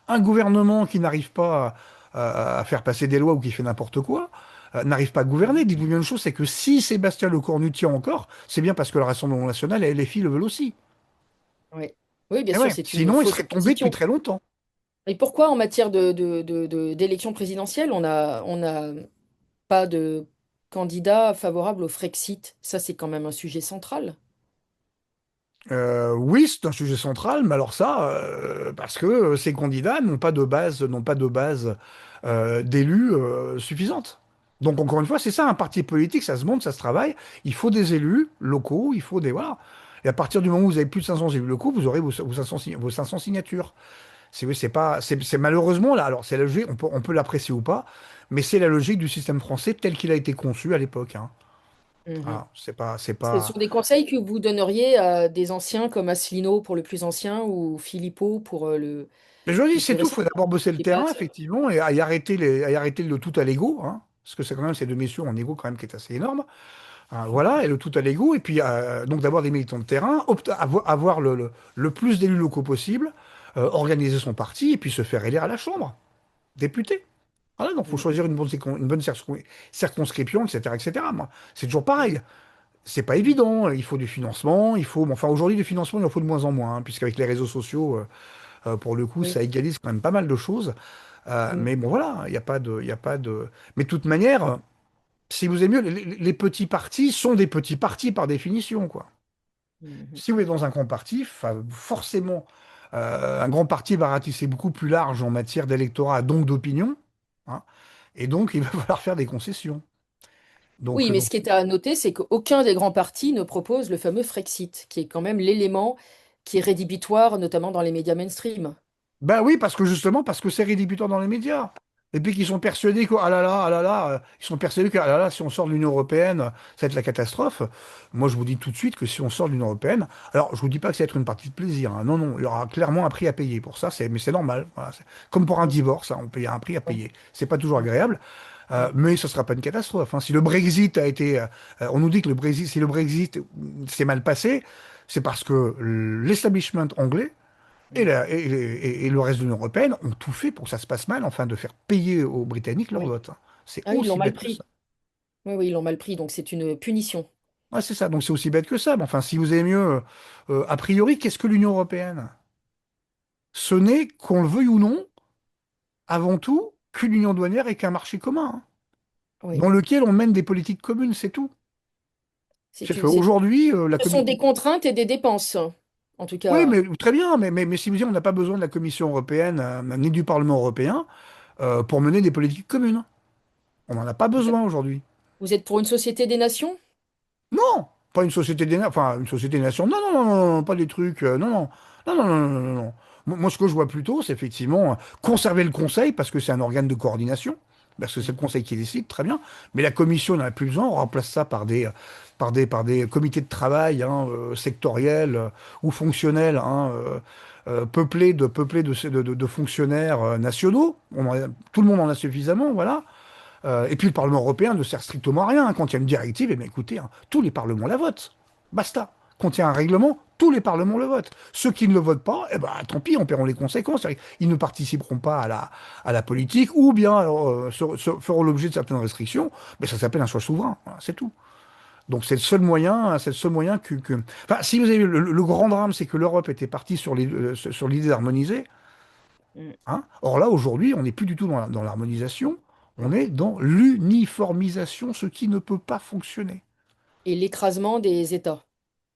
un gouvernement qui n'arrive pas à faire passer des lois ou qui fait n'importe quoi, n'arrive pas à gouverner. Dites-vous bien une chose, c'est que si Sébastien Lecornu tient encore, c'est bien parce que le Rassemblement national et LFI le veulent aussi. Oui. Oui, bien Eh sûr, ouais, c'est une sinon il fausse serait tombé depuis opposition. très longtemps. Et pourquoi en matière d'élection présidentielle, on a pas de candidat favorable au Frexit? Ça, c'est quand même un sujet central. Oui, c'est un sujet central, mais alors ça, parce que ces candidats n'ont pas de base d'élus suffisante. Donc encore une fois, c'est ça, un parti politique, ça se monte, ça se travaille. Il faut des élus locaux, il faut des voilà. Et à partir du moment où vous avez plus de 500 élus locaux, vous aurez vos 500, vos 500 signatures. C'est pas, c'est malheureusement là. Alors c'est la logique, on peut l'apprécier ou pas, mais c'est la logique du système français tel qu'il a été conçu à l'époque, hein. Mhm. Voilà, c'est Ce pas. sont des conseils que vous donneriez à des anciens comme Asselineau pour le plus ancien ou Philippot pour Mais je dis, le plus c'est tout. Il récent? faut d'abord bosser le Les terrain, bases. effectivement, et arrêter et arrêter le tout à l'ego, hein, parce que c'est quand même ces deux messieurs en ego quand même qui est assez énorme. Hein, voilà, et le tout à l'ego, et puis donc d'avoir des militants de terrain, avoir le plus d'élus locaux possible, organiser son parti, et puis se faire élire à la Chambre, député. Voilà, donc il faut Mhm. choisir une bonne circonscription, etc., etc. Moi, c'est toujours pareil. C'est pas Mhm. évident, il faut du financement, bon, enfin aujourd'hui du financement il en faut de moins en moins, hein, puisqu'avec les réseaux sociaux, pour le coup, Oui. ça égalise quand même pas mal de choses. Mhm. Mais bon, voilà, il y a pas de. Mais de toute manière, si vous aimez mieux, les petits partis sont des petits partis par définition, quoi. Mhm. Si vous êtes dans un grand parti, forcément, un grand parti va ratisser beaucoup plus large en matière d'électorat, donc d'opinion, hein, et donc il va falloir faire des concessions. Donc, Oui, euh, mais donc ce qui est à noter, c'est qu'aucun des grands partis ne propose le fameux Frexit, qui est quand même l'élément qui est rédhibitoire, notamment dans les médias mainstream. Ben oui, parce que c'est rédhibitoire dans les médias. Et puis qu'ils sont persuadés que, ah là là, ils sont persuadés que, ah là là, si on sort de l'Union européenne, ça va être la catastrophe. Moi, je vous dis tout de suite que si on sort de l'Union européenne, alors je vous dis pas que ça va être une partie de plaisir, hein. Non, non, il y aura clairement un prix à payer pour ça, mais c'est normal. Voilà, comme pour un Mm. divorce, hein, on paye un prix à Ouais. payer. C'est pas toujours Mm. agréable, Mm. mais ce sera pas une catastrophe, hein. Si le Brexit a été, on nous dit que si le Brexit s'est mal passé, c'est parce que l'establishment anglais et, Mm. et le reste de l'Union européenne ont tout fait pour que ça se passe mal, afin de faire payer aux Britanniques leur Oui. vote, hein. C'est Ah oui, ils l'ont aussi mal bête que ça. pris. Oui, oui, ils l'ont mal pris, donc c'est une punition. Ouais, c'est ça, donc c'est aussi bête que ça. Mais enfin, si vous aimez mieux, a priori, qu'est-ce que l'Union européenne? Ce n'est, qu'on le veuille ou non, avant tout, qu'une union douanière et qu'un marché commun, hein, Oui. dans lequel on mène des politiques communes, c'est tout. C'est C'est une, c'est- qu'aujourd'hui, Ce sont des contraintes et des dépenses, en tout oui, cas. mais très bien, mais si vous dites on n'a pas besoin de la Commission européenne, ni du Parlement européen, pour mener des politiques communes. On n'en a pas besoin aujourd'hui. Vous êtes pour une société des nations? Non, pas une société des nations, enfin une société des nations. Non, non, non, non, non, pas des trucs. Non, non, non, non, non, non, non, non. Moi, ce que je vois plutôt, c'est effectivement conserver le Conseil parce que c'est un organe de coordination, parce que c'est le Mhm. Conseil qui décide, très bien. Mais la Commission n'en a plus besoin. On remplace ça par des comités de travail, hein, sectoriels, ou fonctionnels, hein, peuplés de fonctionnaires nationaux. Tout le monde en a suffisamment, voilà. Et puis le Parlement européen ne sert strictement à rien, hein. Quand il y a une directive, eh bien, écoutez, hein, tous les parlements la votent. Basta. Quand il y a un règlement, tous les parlements le votent. Ceux qui ne le votent pas, eh ben, tant pis, on paieront les conséquences. Ils ne participeront pas à la politique, ou bien alors, feront l'objet de certaines restrictions, mais ça s'appelle un choix souverain. Voilà, c'est tout. Donc c'est le seul moyen Enfin, si vous avez le grand drame, c'est que l'Europe était partie sur l'idée d'harmoniser, Mm. hein. Or là, aujourd'hui, on n'est plus du tout dans l'harmonisation, on est dans l'uniformisation, ce qui ne peut pas fonctionner. Et l'écrasement des États.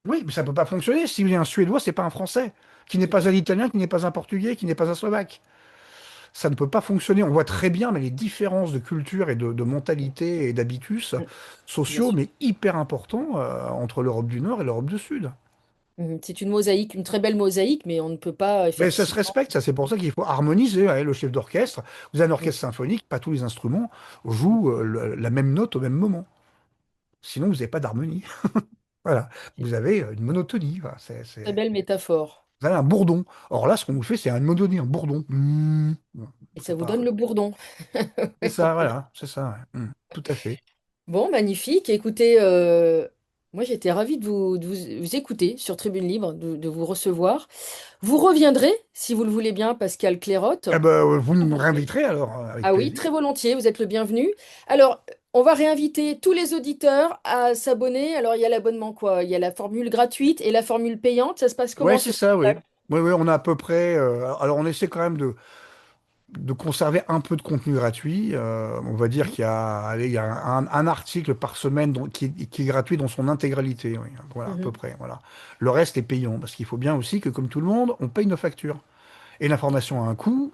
Oui, mais ça ne peut pas fonctionner. Si vous êtes un Suédois, c'est pas un Français, qui n'est Tout à pas un fait. Italien, qui n'est pas un Portugais, qui n'est pas un Slovaque. Ça ne peut pas fonctionner. On voit très bien mais les différences de culture et de mentalité et d'habitus Mm. Bien sociaux, sûr. mais hyper importants, entre l'Europe du Nord et l'Europe du Sud. Mhm. C'est une mosaïque, une très belle mosaïque, mais on ne peut pas Mais ça se effectivement. respecte, ça c'est pour ça qu'il faut harmoniser, ouais, le chef d'orchestre. Vous avez un Mm. orchestre symphonique, pas tous les instruments jouent la même note au même moment. Sinon, vous n'avez pas d'harmonie. Voilà. C'est Vous avez une monotonie. Voilà. une très belle métaphore. Vous avez un bourdon. Or là, ce qu'on vous fait, c'est une monotonie, un bourdon. Bon, Et ça c'est vous pas. donne le bourdon. C'est ça, voilà. C'est ça, ouais. Tout à fait. Bon, magnifique. Écoutez, moi j'étais ravie de vous écouter sur Tribune Libre, de vous recevoir. Vous reviendrez, si vous le voulez bien, Pascal Clairotte. Eh ben, vous me réinviterez alors, avec Ah oui, plaisir. très volontiers, vous êtes le bienvenu. Alors, On va réinviter tous les auditeurs à s'abonner. Alors, il y a l'abonnement quoi? Il y a la formule gratuite et la formule payante. Ça se passe Ouais, comment c'est sur ça, oui. Substack? Oui, oui, on a à peu près. Alors, on essaie quand même de conserver un peu de contenu gratuit. On va dire Mhm. qu'il y a, allez, il y a un article par semaine qui est gratuit dans son intégralité. Oui. Voilà, à peu Mhm. près. Voilà. Le reste est payant, parce qu'il faut bien aussi que, comme tout le monde, on paye nos factures. Et l'information a un coût.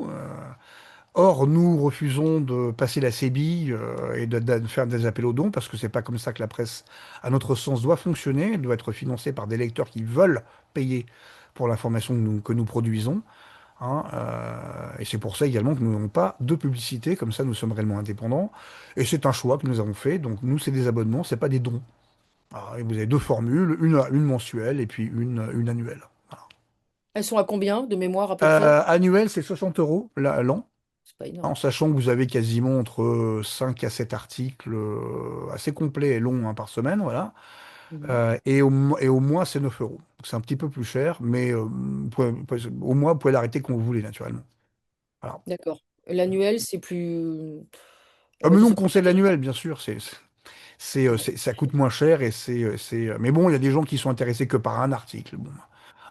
Or, nous refusons de passer la sébille et de faire des appels aux dons, parce que c'est pas comme ça que la presse, à notre sens, doit fonctionner. Elle doit être financée par des lecteurs qui veulent payer pour l'information que nous produisons. Hein, et c'est pour ça également que nous n'avons pas de publicité, comme ça nous sommes réellement indépendants. Et c'est un choix que nous avons fait. Donc nous, c'est des abonnements, c'est pas des dons. Et vous avez deux formules, une mensuelle et puis une annuelle. Voilà. Elles sont à combien de mémoire à peu près? Annuelle, c'est 60 euros l'an, C'est pas en énorme. sachant que vous avez quasiment entre 5 à 7 articles assez complets et longs hein, par semaine. Voilà. Mhm. Et au mois, c'est 9 euros. Donc c'est un petit peu plus cher, mais au mois, vous pouvez l'arrêter quand vous voulez, naturellement. Voilà. D'accord. L'annuel, c'est plus... On Ah, va mais dire nous, on c'est plus conseille cher. l'annuel, bien sûr. Ça coûte moins cher et Mais bon, il y a des gens qui sont intéressés que par un article. Bon,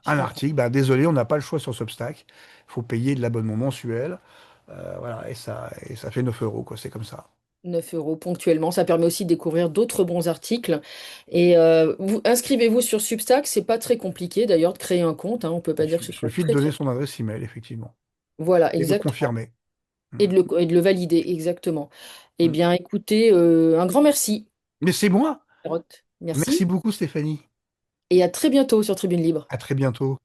Je un comprends. article, bah, désolé, on n'a pas le choix sur Substack. Il faut payer de l'abonnement mensuel. Voilà, et ça fait 9 euros, quoi. C'est comme ça. 9 € ponctuellement. Ça permet aussi de découvrir d'autres bons articles. Et inscrivez-vous sur Substack. C'est pas très compliqué d'ailleurs de créer un compte, hein. On peut pas dire que ce Il soit suffit de très donner très... son adresse email, effectivement, Voilà, et de exactement. confirmer. Mm. Et de le valider, exactement. Eh Mm. bien, écoutez, un grand merci, Mais c'est moi. Carotte. Merci Merci. beaucoup, Stéphanie. Et à très bientôt sur Tribune Libre. À très bientôt.